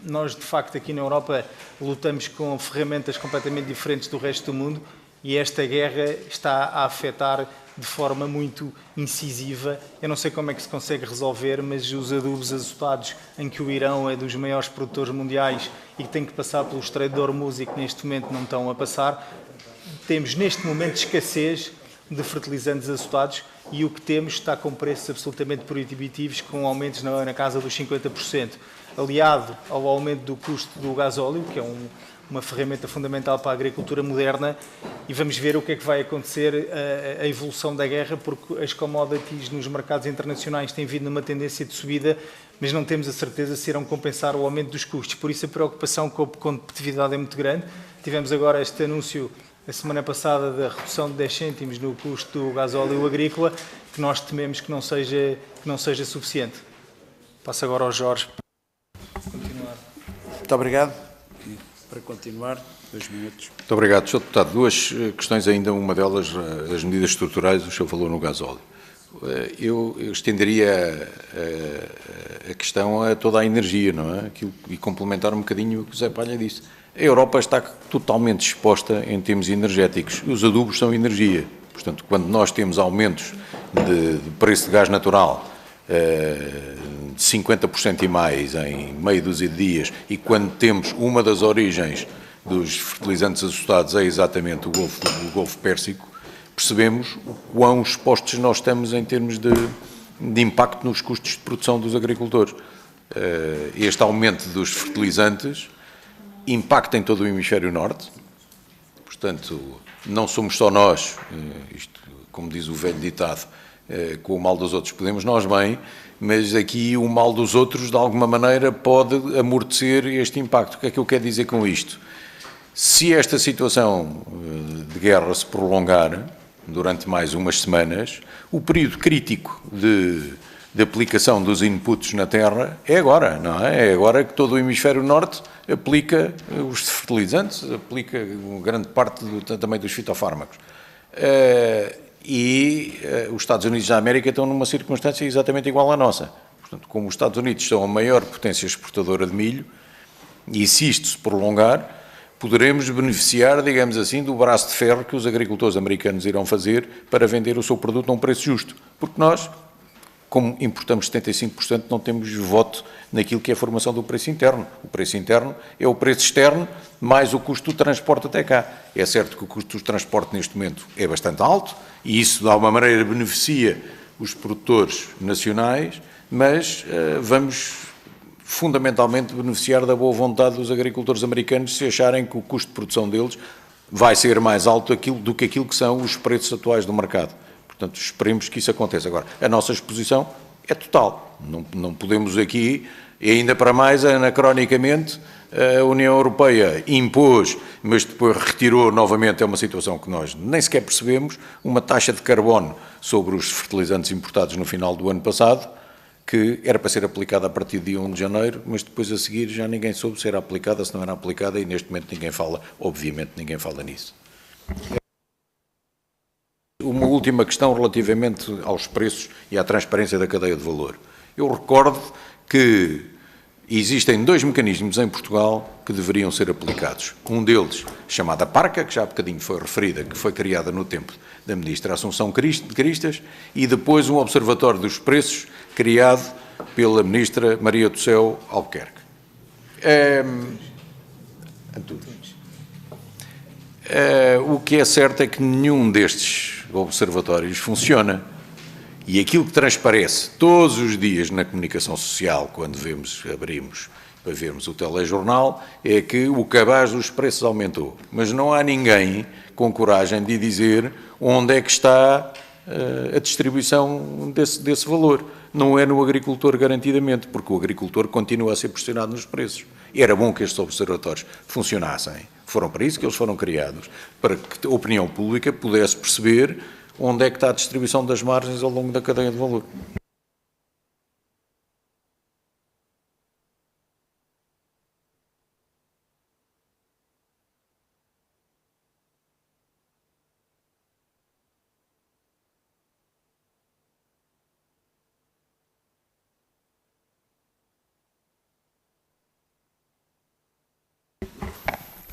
nós de facto aqui na Europa lutamos com ferramentas completamente diferentes do resto do mundo. e esta guerra está a afetar de forma muito incisiva. Eu não sei como é que se consegue resolver, mas os adubos azotados, em que o Irão é dos maiores produtores mundiais e que tem que passar pelo Estreito de Hormuz e que neste momento não estão a passar, temos neste momento escassez de fertilizantes azotados e o que temos está com preços absolutamente proibitivos, com aumentos na casa dos 50%, aliado ao aumento do custo do gasóleo, que é uma ferramenta fundamental para a agricultura moderna, e vamos ver o que é que vai acontecer, a evolução da guerra, porque as commodities nos mercados internacionais têm vindo numa tendência de subida, mas não temos a certeza se irão compensar o aumento dos custos. Por isso a preocupação com a competitividade é muito grande. Tivemos agora este anúncio a semana passada da redução de 10 cêntimos no custo do gasóleo agrícola, que nós tememos que não seja suficiente. Passo agora ao Jorge para continuar. Muito obrigado. E para continuar, 2 minutos. Muito obrigado, Sr. Deputado. Duas questões ainda, uma delas as medidas estruturais, o senhor falou no gasóleo. Eu estenderia a questão a toda a energia, não é? E complementar um bocadinho o que o Zé Palha disse. A Europa está totalmente exposta em termos energéticos. Os adubos são energia. Portanto, quando nós temos aumentos de preço de gás natural de 50% e mais em meia dúzia de dias, e quando temos uma das origens dos fertilizantes azotados é exatamente o Golfo Pérsico, percebemos o quão expostos nós estamos em termos de impacto nos custos de produção dos agricultores. Este aumento dos fertilizantes impacta em todo o hemisfério norte, portanto, não somos só nós, isto, como diz o velho ditado, com o mal dos outros podemos nós bem, mas aqui o mal dos outros, de alguma maneira, pode amortecer este impacto. O que é que eu quero dizer com isto? Se esta situação de guerra se prolongar durante mais umas semanas, o período crítico de aplicação dos inputs na terra é agora, não é? É agora que todo o hemisfério norte aplica os fertilizantes, aplica grande parte também dos fitofármacos. Os Estados Unidos da América estão numa circunstância exatamente igual à nossa. Portanto, como os Estados Unidos são a maior potência exportadora de milho, e se isto se prolongar, poderemos beneficiar, digamos assim, do braço de ferro que os agricultores americanos irão fazer para vender o seu produto a um preço justo. Porque nós, como importamos 75%, não temos voto naquilo que é a formação do preço interno. O preço interno é o preço externo mais o custo do transporte até cá. É certo que o custo do transporte neste momento é bastante alto e isso, de alguma maneira, beneficia os produtores nacionais, mas vamos fundamentalmente beneficiar da boa vontade dos agricultores americanos se acharem que o custo de produção deles vai ser mais alto do que aquilo que são os preços atuais do mercado. Portanto, esperemos que isso aconteça. Agora, a nossa exposição é total. Não podemos aqui, e ainda para mais, anacronicamente, a União Europeia impôs, mas depois retirou novamente, é uma situação que nós nem sequer percebemos, uma taxa de carbono sobre os fertilizantes importados no final do ano passado, que era para ser aplicada a partir de dia 1 de janeiro, mas depois a seguir já ninguém soube se era aplicada, se não era aplicada, e neste momento ninguém fala, obviamente ninguém fala nisso. Uma última questão relativamente aos preços e à transparência da cadeia de valor. Eu recordo que existem 2 mecanismos em Portugal que deveriam ser aplicados. Um deles, chamada PARCA, que já há bocadinho foi referida, que foi criada no tempo da ministra Assunção Cristas, e depois um observatório dos preços, criado pela ministra Maria do Céu Albuquerque. O que é certo é que nenhum destes observatórios funciona. E aquilo que transparece todos os dias na comunicação social, quando abrimos para vermos o telejornal, é que o cabaz dos preços aumentou. Mas não há ninguém com coragem de dizer onde é que está a distribuição desse valor. Não é no agricultor garantidamente, porque o agricultor continua a ser pressionado nos preços. E era bom que estes observatórios funcionassem. Foram para isso que eles foram criados, para que a opinião pública pudesse perceber onde é que está a distribuição das margens ao longo da cadeia de valor.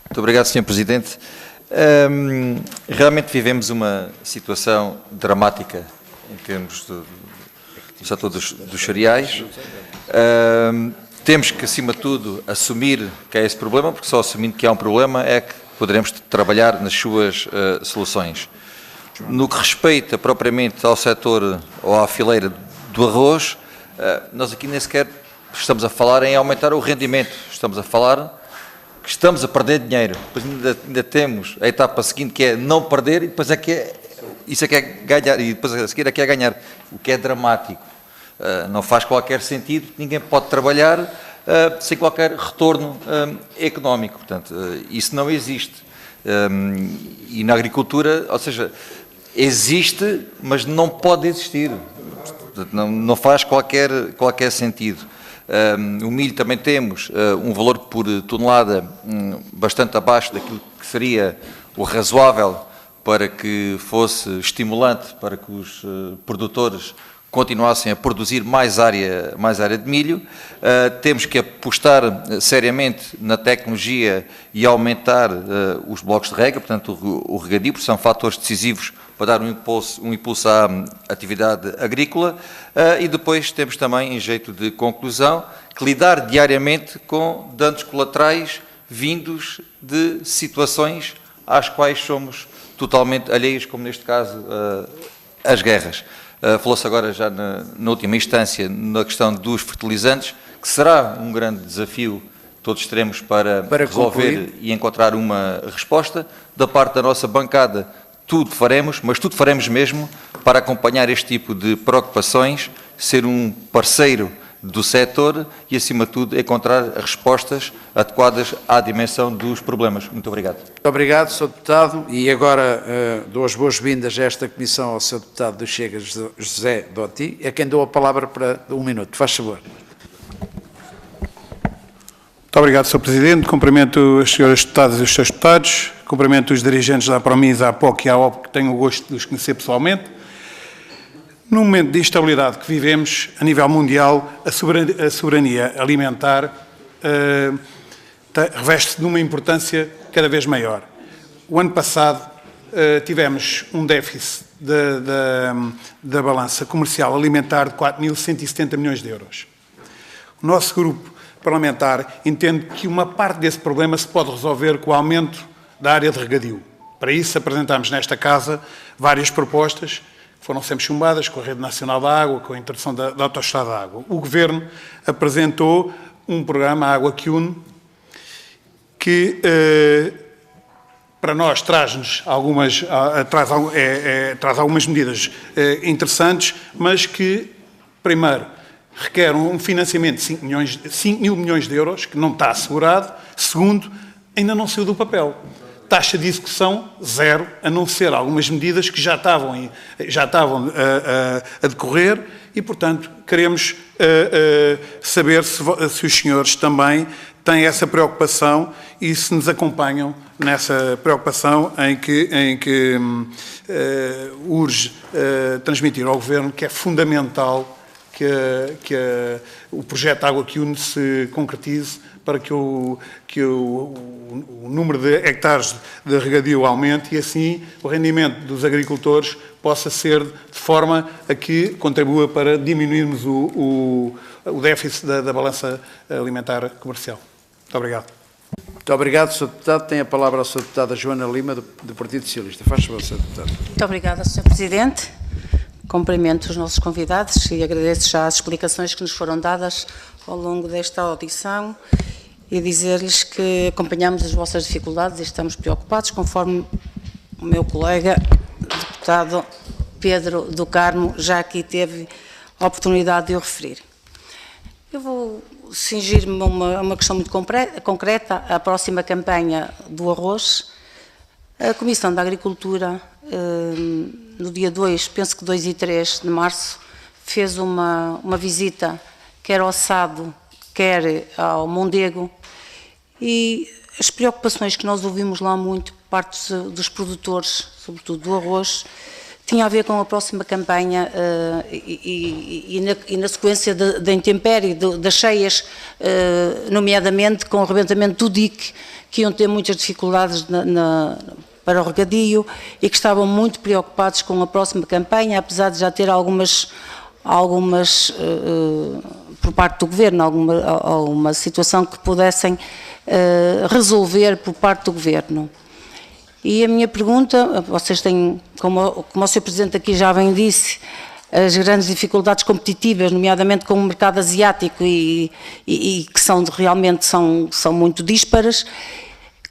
Muito obrigado, Sr. Presidente. Realmente vivemos uma situação dramática em termos do setor dos cereais. Temos que, acima de tudo, assumir que é esse problema, porque só assumindo que há um problema é que poderemos trabalhar nas suas soluções. No que respeita propriamente ao setor ou à fileira do arroz, nós aqui nem sequer estamos a falar em aumentar o rendimento, estamos a falar que estamos a perder dinheiro. Depois ainda temos a etapa seguinte, que é não perder, e depois isso é que é ganhar, e depois a seguir é que é ganhar, o que é dramático. Não faz qualquer sentido, ninguém pode trabalhar sem qualquer retorno económico. Portanto, isso não existe. E na agricultura, ou seja, existe, mas não pode existir. Portanto, não faz qualquer sentido. O milho também temos um valor por tonelada bastante abaixo daquilo que seria o razoável para que fosse estimulante para que os produtores continuassem a produzir mais área de milho. Temos que apostar seriamente na tecnologia e aumentar os blocos de rega, portanto o regadio, porque são fatores decisivos para dar um impulso à atividade agrícola. E depois temos também, em jeito de conclusão, que lidar diariamente com danos colaterais vindos de situações às quais somos totalmente alheios, como neste caso as guerras. Falou-se agora já na última instância na questão dos fertilizantes, que será um grande desafio que todos teremos para resolver concluir e encontrar uma resposta. Da parte da nossa bancada, tudo faremos, mas tudo faremos mesmo para acompanhar este tipo de preocupações, ser um parceiro do setor e, acima de tudo, encontrar respostas adequadas à dimensão dos problemas. Muito obrigado. Muito obrigado, Sr. Deputado. E agora dou as boas-vindas a esta comissão ao Sr. Deputado do Chega, José Dotti, a quem dou a palavra para 1 minuto. Faz favor. Muito obrigado, Sr. Presidente. Cumprimento as senhoras deputadas e os senhores deputados. Cumprimento os dirigentes da Promisa, à POC e à OP, que tenho o gosto de os conhecer pessoalmente. No momento de instabilidade que vivemos, a nível mundial, a soberania alimentar reveste-se de uma importância cada vez maior. O ano passado tivemos um déficit da balança comercial alimentar de 4.170 milhões de euros. O nosso grupo parlamentar entende que uma parte desse problema se pode resolver com o aumento da área de regadio. Para isso apresentámos nesta Casa várias propostas, foram sempre chumbadas com a Rede Nacional da Água, com a introdução da Autoestrada da Água. O Governo apresentou um programa Água que Une, que para nós traz algumas medidas interessantes, mas que, primeiro, requer um financiamento de 5 mil milhões de euros, que não está assegurado. Segundo, ainda não saiu do papel. Taxa de execução zero, a não ser algumas medidas que já estavam a decorrer e, portanto, queremos saber se os senhores também têm essa preocupação e se nos acompanham nessa preocupação em que urge transmitir ao Governo que é fundamental que o projeto Água que Une se concretize para que o número de hectares de regadio aumente e assim o rendimento dos agricultores possa ser de forma a que contribua para diminuirmos o déficit da balança alimentar comercial. Muito obrigado. Muito obrigado, Sr. Deputado. Tem a palavra a Sra. Deputada Joana Lima, do Partido Socialista. Faz favor, Sr. Deputado. Muito obrigada, Sr. Presidente. Cumprimento os nossos convidados e agradeço já as explicações que nos foram dadas ao longo desta audição e dizer-lhes que acompanhamos as vossas dificuldades e estamos preocupados, conforme o meu colega, deputado Pedro do Carmo, já aqui teve a oportunidade de o referir. Eu vou cingir-me a uma questão muito concreta, a próxima campanha do arroz. A Comissão da Agricultura, no dia 2, penso que 2 e 3 de março, fez uma visita, quer ao Sado, quer ao Mondego, e as preocupações que nós ouvimos lá muito por parte dos produtores, sobretudo do arroz, tinha a ver com a próxima campanha e na sequência da intempérie, das cheias, nomeadamente com o arrebentamento do dique, que iam ter muitas dificuldades para o regadio e que estavam muito preocupados com a próxima campanha, apesar de já ter algumas por parte do Governo, alguma situação que pudessem resolver por parte do Governo. E a minha pergunta, vocês têm, como o Sr. Presidente aqui já bem disse, as grandes dificuldades competitivas, nomeadamente com o mercado asiático e que realmente são muito díspares.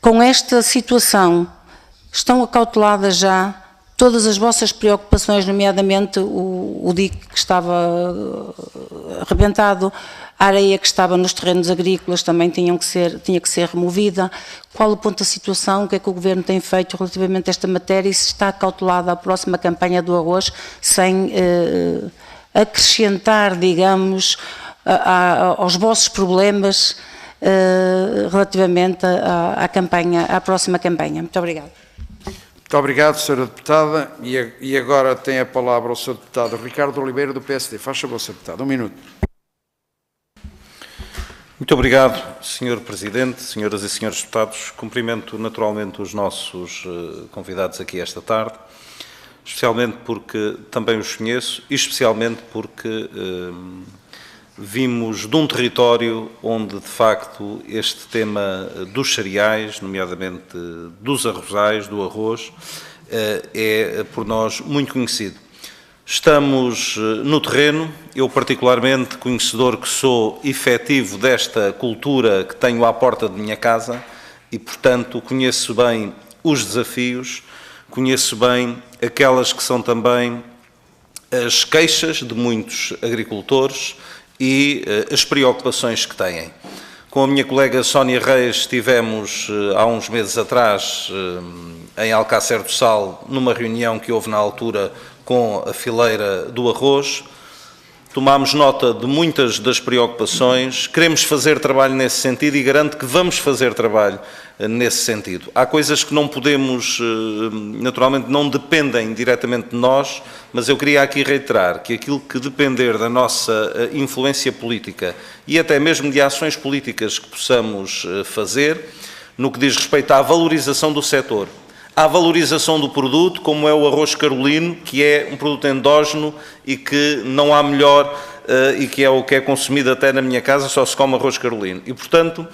Com esta situação, estão acauteladas já todas as vossas preocupações, nomeadamente o dique que estava arrebentado, a areia que estava nos terrenos agrícolas também tinha que ser removida. Qual o ponto da situação, o que é que o Governo tem feito relativamente a esta matéria e se está acautelada a próxima campanha do arroz sem acrescentar, digamos, aos vossos problemas relativamente à próxima campanha? Muito obrigada. Muito obrigado, Sra. Deputada. E agora tem a palavra o Sr. Deputado Ricardo Oliveira, do PSD. Faz favor, Sr. Deputado, 1 minuto. Muito obrigado, Sr. Presidente, senhoras e senhores deputados. Cumprimento naturalmente os nossos convidados aqui esta tarde, especialmente porque também os conheço e especialmente porque vimos de um território onde, de facto, este tema dos cereais, nomeadamente dos arrozais, do arroz, é por nós muito conhecido. Estamos no terreno, eu particularmente, conhecedor que sou efetivo desta cultura que tenho à porta de minha casa e, portanto, conheço bem os desafios, conheço bem aquelas que são também as queixas de muitos agricultores e as preocupações que têm. Com a minha colega Sónia Reis estivemos há uns meses atrás em Alcácer do Sal, numa reunião que houve na altura com a fileira do arroz. Tomámos nota de muitas das preocupações, queremos fazer trabalho nesse sentido e garanto que vamos fazer trabalho nesse sentido. Há coisas que não podemos, naturalmente não dependem diretamente de nós, mas eu queria aqui reiterar que aquilo que depender da nossa influência política e até mesmo de ações políticas que possamos fazer, no que diz respeito à valorização do setor, à valorização do produto, como é o arroz carolino, que é um produto endógeno e que não há melhor e que é o que é consumido até na minha casa, só se come arroz carolino. E, portanto,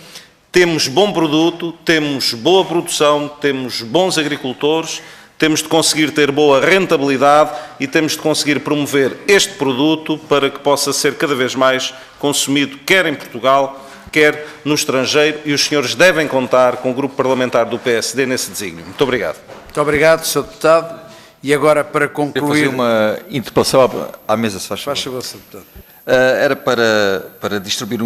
temos bom produto, temos boa produção, temos bons agricultores, temos de conseguir ter boa rentabilidade e temos de conseguir promover este produto para que possa ser cada vez mais consumido, quer em Portugal, quer no estrangeiro, e os senhores devem contar com o Grupo Parlamentar do PSD nesse desígnio. Muito obrigado. Muito obrigado, Sr. Deputado. E agora, para concluir... Eu fazer uma interpelação à mesa, se faz favor. Faz favor, Sr. Deputado. Era para distribuir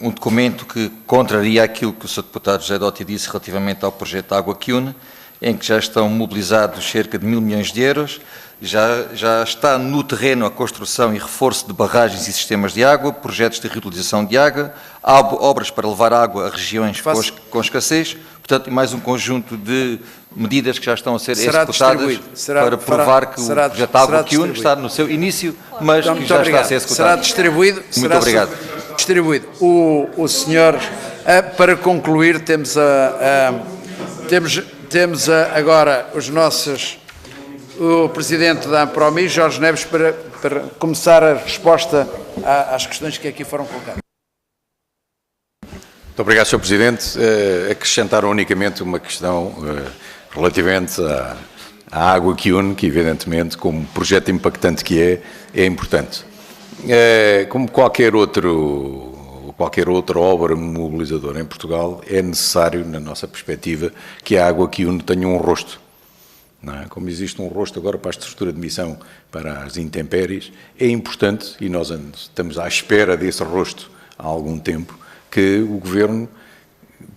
um documento que contraria aquilo que o Sr. Deputado José Dotti disse relativamente ao projeto Água Quiune, em que já estão mobilizados cerca de 1.000 milhões de euros, já está no terreno a construção e reforço de barragens e sistemas de água, projetos de reutilização de água, obras para levar água a regiões com escassez, portanto, mais um conjunto de medidas que já estão a ser executadas para provar que o projeto Água Quiune está no seu início, mas que já está a ser executado. Será distribuído. Muito obrigado. Distribuído. O senhor, para concluir, temos agora o Presidente da Ampromi, Jorge Neves, para começar a resposta às questões que aqui foram colocadas. Muito obrigado, Sr. Presidente. Acrescentar unicamente uma questão relativamente à Água Quiune, que evidentemente, como projeto impactante que é importante. Como qualquer outra obra mobilizadora em Portugal, é necessário, na nossa perspectiva, que a Água Quiune tenha um rosto. Não é? Como existe um rosto agora para a estrutura de missão para as intempéries, é importante, e nós estamos à espera desse rosto há algum tempo, que o Governo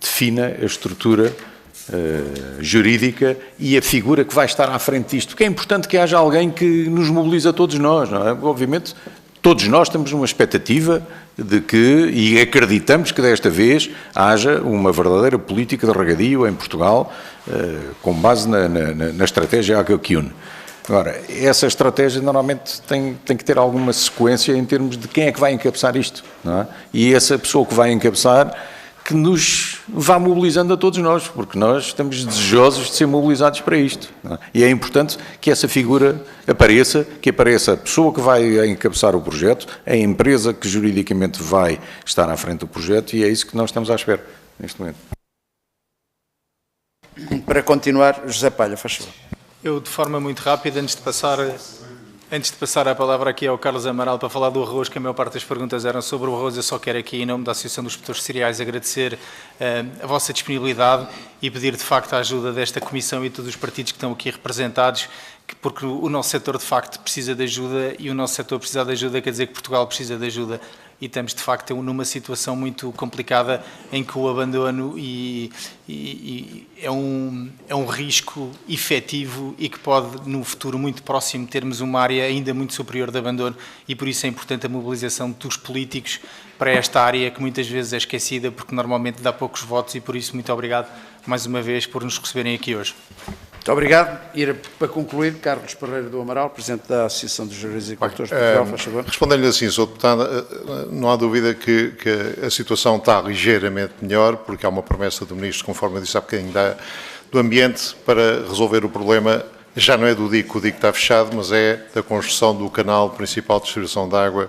defina a estrutura jurídica e a figura que vai estar à frente disto. Porque é importante que haja alguém que nos mobilize a todos nós, não é? Obviamente, todos nós temos uma expectativa de que, e acreditamos que desta vez, haja uma verdadeira política de regadio em Portugal, com base na estratégia Água Quiune. Agora, essa estratégia normalmente tem que ter alguma sequência em termos de quem é que vai encabeçar isto, não é? E essa pessoa que vai encabeçar, que nos vá mobilizando a todos nós, porque nós estamos desejosos de ser mobilizados para isto. Não é? E é importante que essa figura apareça, que apareça a pessoa que vai encabeçar o projeto, a empresa que juridicamente vai estar à frente do projeto, e é isso que nós estamos à espera neste momento. Para continuar, José Palha, faz favor. Eu, de forma muito rápida, antes de passar a palavra aqui ao Carlos Amaral para falar do arroz, que a maior parte das perguntas eram sobre o arroz, eu só quero aqui, em nome da Associação dos Produtores de Cereais, agradecer a vossa disponibilidade e pedir, de facto, a ajuda desta Comissão e de todos os partidos que estão aqui representados, porque o nosso setor, de facto, precisa de ajuda, e o nosso setor precisar de ajuda quer dizer que Portugal precisa de ajuda. E estamos, de facto, numa situação muito complicada em que o abandono é um risco efetivo e que pode, no futuro muito próximo, termos uma área ainda muito superior de abandono, e por isso é importante a mobilização dos políticos para esta área que muitas vezes é esquecida porque normalmente dá poucos votos, e por isso muito obrigado mais uma vez por nos receberem aqui hoje. Muito obrigado. E para concluir, Carlos Parreira do Amaral, Presidente da Associação dos Agricultores de Portugal, faz favor. Respondendo-lhe assim, Sr. Deputado, não há dúvida que a situação está ligeiramente melhor, porque há uma promessa do Ministro, conforme eu disse há bocadinho, do Ambiente, para resolver o problema. Já não é do DIC, o DIC está fechado, mas é da construção do canal principal de distribuição de água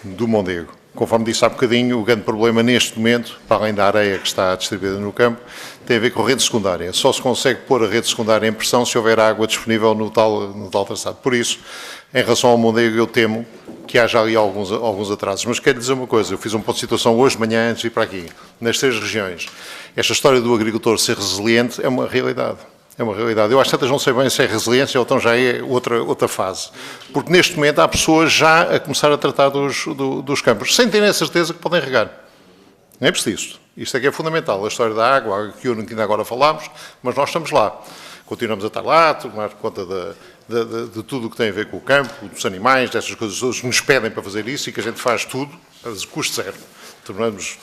do Mondego. Conforme disse há bocadinho, o grande problema neste momento, para além da areia que está distribuída no campo, tem a ver com a rede secundária. Só se consegue pôr a rede secundária em pressão se houver água disponível no tal traçado. Por isso, em relação ao Mondego, eu temo que haja ali alguns atrasos. Mas quero dizer uma coisa, eu fiz um ponto de situação hoje de manhã antes de ir para aqui, nas 3 regiões. Esta história do agricultor ser resiliente é uma realidade. É uma realidade. Eu às tantas não sei bem se é resiliência ou então já é outra fase. Porque neste momento há pessoas já a começar a tratar dos campos, sem terem a certeza que podem regar. Não é preciso. Isto é que é fundamental. A história da água, que ainda agora falámos, mas nós estamos lá. Continuamos a estar lá, a tomar conta de tudo o que tem a ver com o campo, dos animais, dessas coisas todas que nos pedem para fazer isso e que a gente faz tudo, a custo zero. Tornamos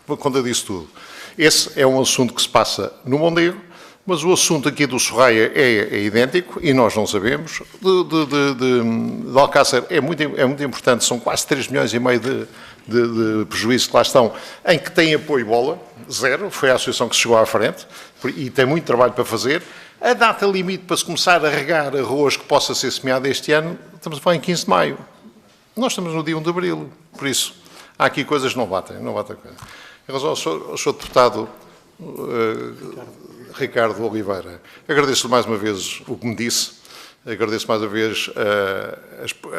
conta disso tudo. Esse é um assunto que se passa no Mondego. Mas o assunto aqui do Sorraia é idêntico e nós não sabemos. De Alcácer é muito importante, são quase 3,5 milhões de prejuízos que lá estão, em que tem apoio bola, zero, foi a associação que se chegou à frente e tem muito trabalho para fazer. A data limite para se começar a regar arroz que possa ser semeado este ano, estamos a falar em 15 de maio. Nós estamos no dia 1 de abril, por isso há aqui coisas que não batem. Em relação ao Sr. Deputado Ricardo Oliveira, agradeço-lhe mais uma vez o que me disse, agradeço mais uma vez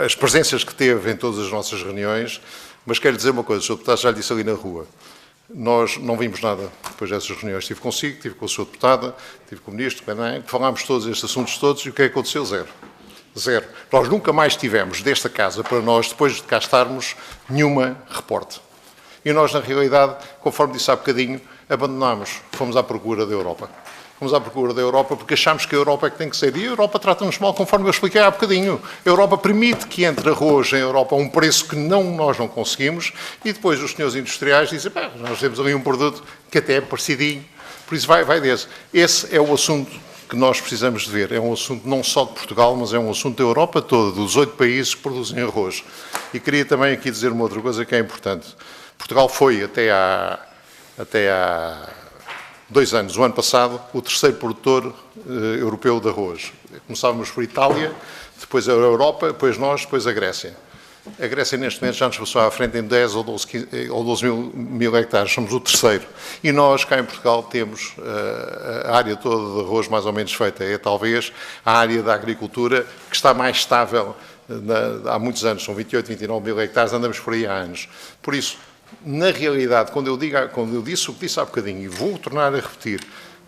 as presenças que teve em todas as nossas reuniões, mas quero dizer uma coisa, o Sr. Deputado já lhe disse ali na rua, nós não vimos nada depois dessas reuniões, estive consigo, estive com a Sra. Deputada, estive com o Ministro, falámos todos estes assuntos todos e o que é que aconteceu? Zero. Nós nunca mais tivemos desta casa para nós, depois de cá estarmos, nenhuma reporte. E nós, na realidade, conforme disse há bocadinho, abandonámos, fomos à procura da Europa. Fomos à procura da Europa porque achámos que a Europa é que tem que ser. E a Europa trata-nos mal, conforme eu expliquei há bocadinho. A Europa permite que entre arroz em Europa a um preço que nós não conseguimos e depois os senhores industriais dizem, nós temos ali um produto que até é parecidinho, por isso vai desse. Esse é o assunto que nós precisamos de ver. É um assunto não só de Portugal, mas é um assunto da Europa toda, dos 8 países que produzem arroz. E queria também aqui dizer uma outra coisa que é importante. Portugal foi até há 2 anos, o ano passado, o 3º produtor europeu de arroz. Começávamos por Itália, depois a Europa, depois nós, depois a Grécia. A Grécia, neste momento, já nos passou à frente em 10 ou 12 mil hectares, somos o 3º. E nós, cá em Portugal, temos a área toda de arroz mais ou menos feita. É talvez a área da agricultura que está mais estável há muitos anos, são 28, 29 mil hectares, andamos por aí há anos. Por isso, na realidade, quando eu disse o que disse há bocadinho, e vou tornar a repetir,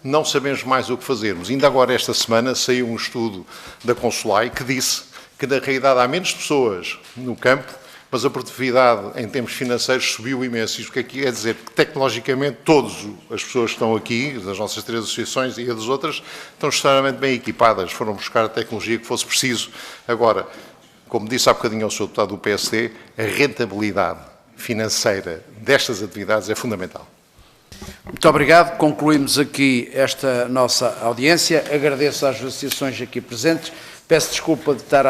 não sabemos mais o que fazermos. Ainda agora, esta semana, saiu um estudo da Consulai que disse que, na realidade, há menos pessoas no campo, mas a produtividade, em termos financeiros, subiu imenso. Isto quer dizer que, tecnologicamente, todas as pessoas que estão aqui, das nossas 3 associações e das outras, estão extremamente bem equipadas, foram buscar a tecnologia que fosse preciso. Agora, como disse há bocadinho ao Sr. Deputado do PSD, a rentabilidade financeira destas atividades é fundamental. Muito obrigado. Concluímos aqui esta nossa audiência. Agradeço às associações aqui presentes. Peço desculpa de estar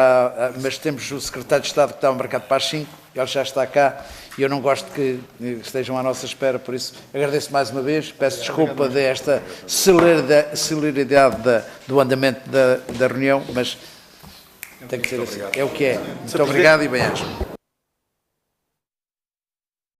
mas temos o secretário de Estado que estava marcado para as 5, ele já está cá e eu não gosto que estejam à nossa espera, por isso agradeço mais uma vez, peço desculpa desta celeridade do andamento da reunião, mas tem que ser assim, é o que é. Muito obrigado e bem-aja.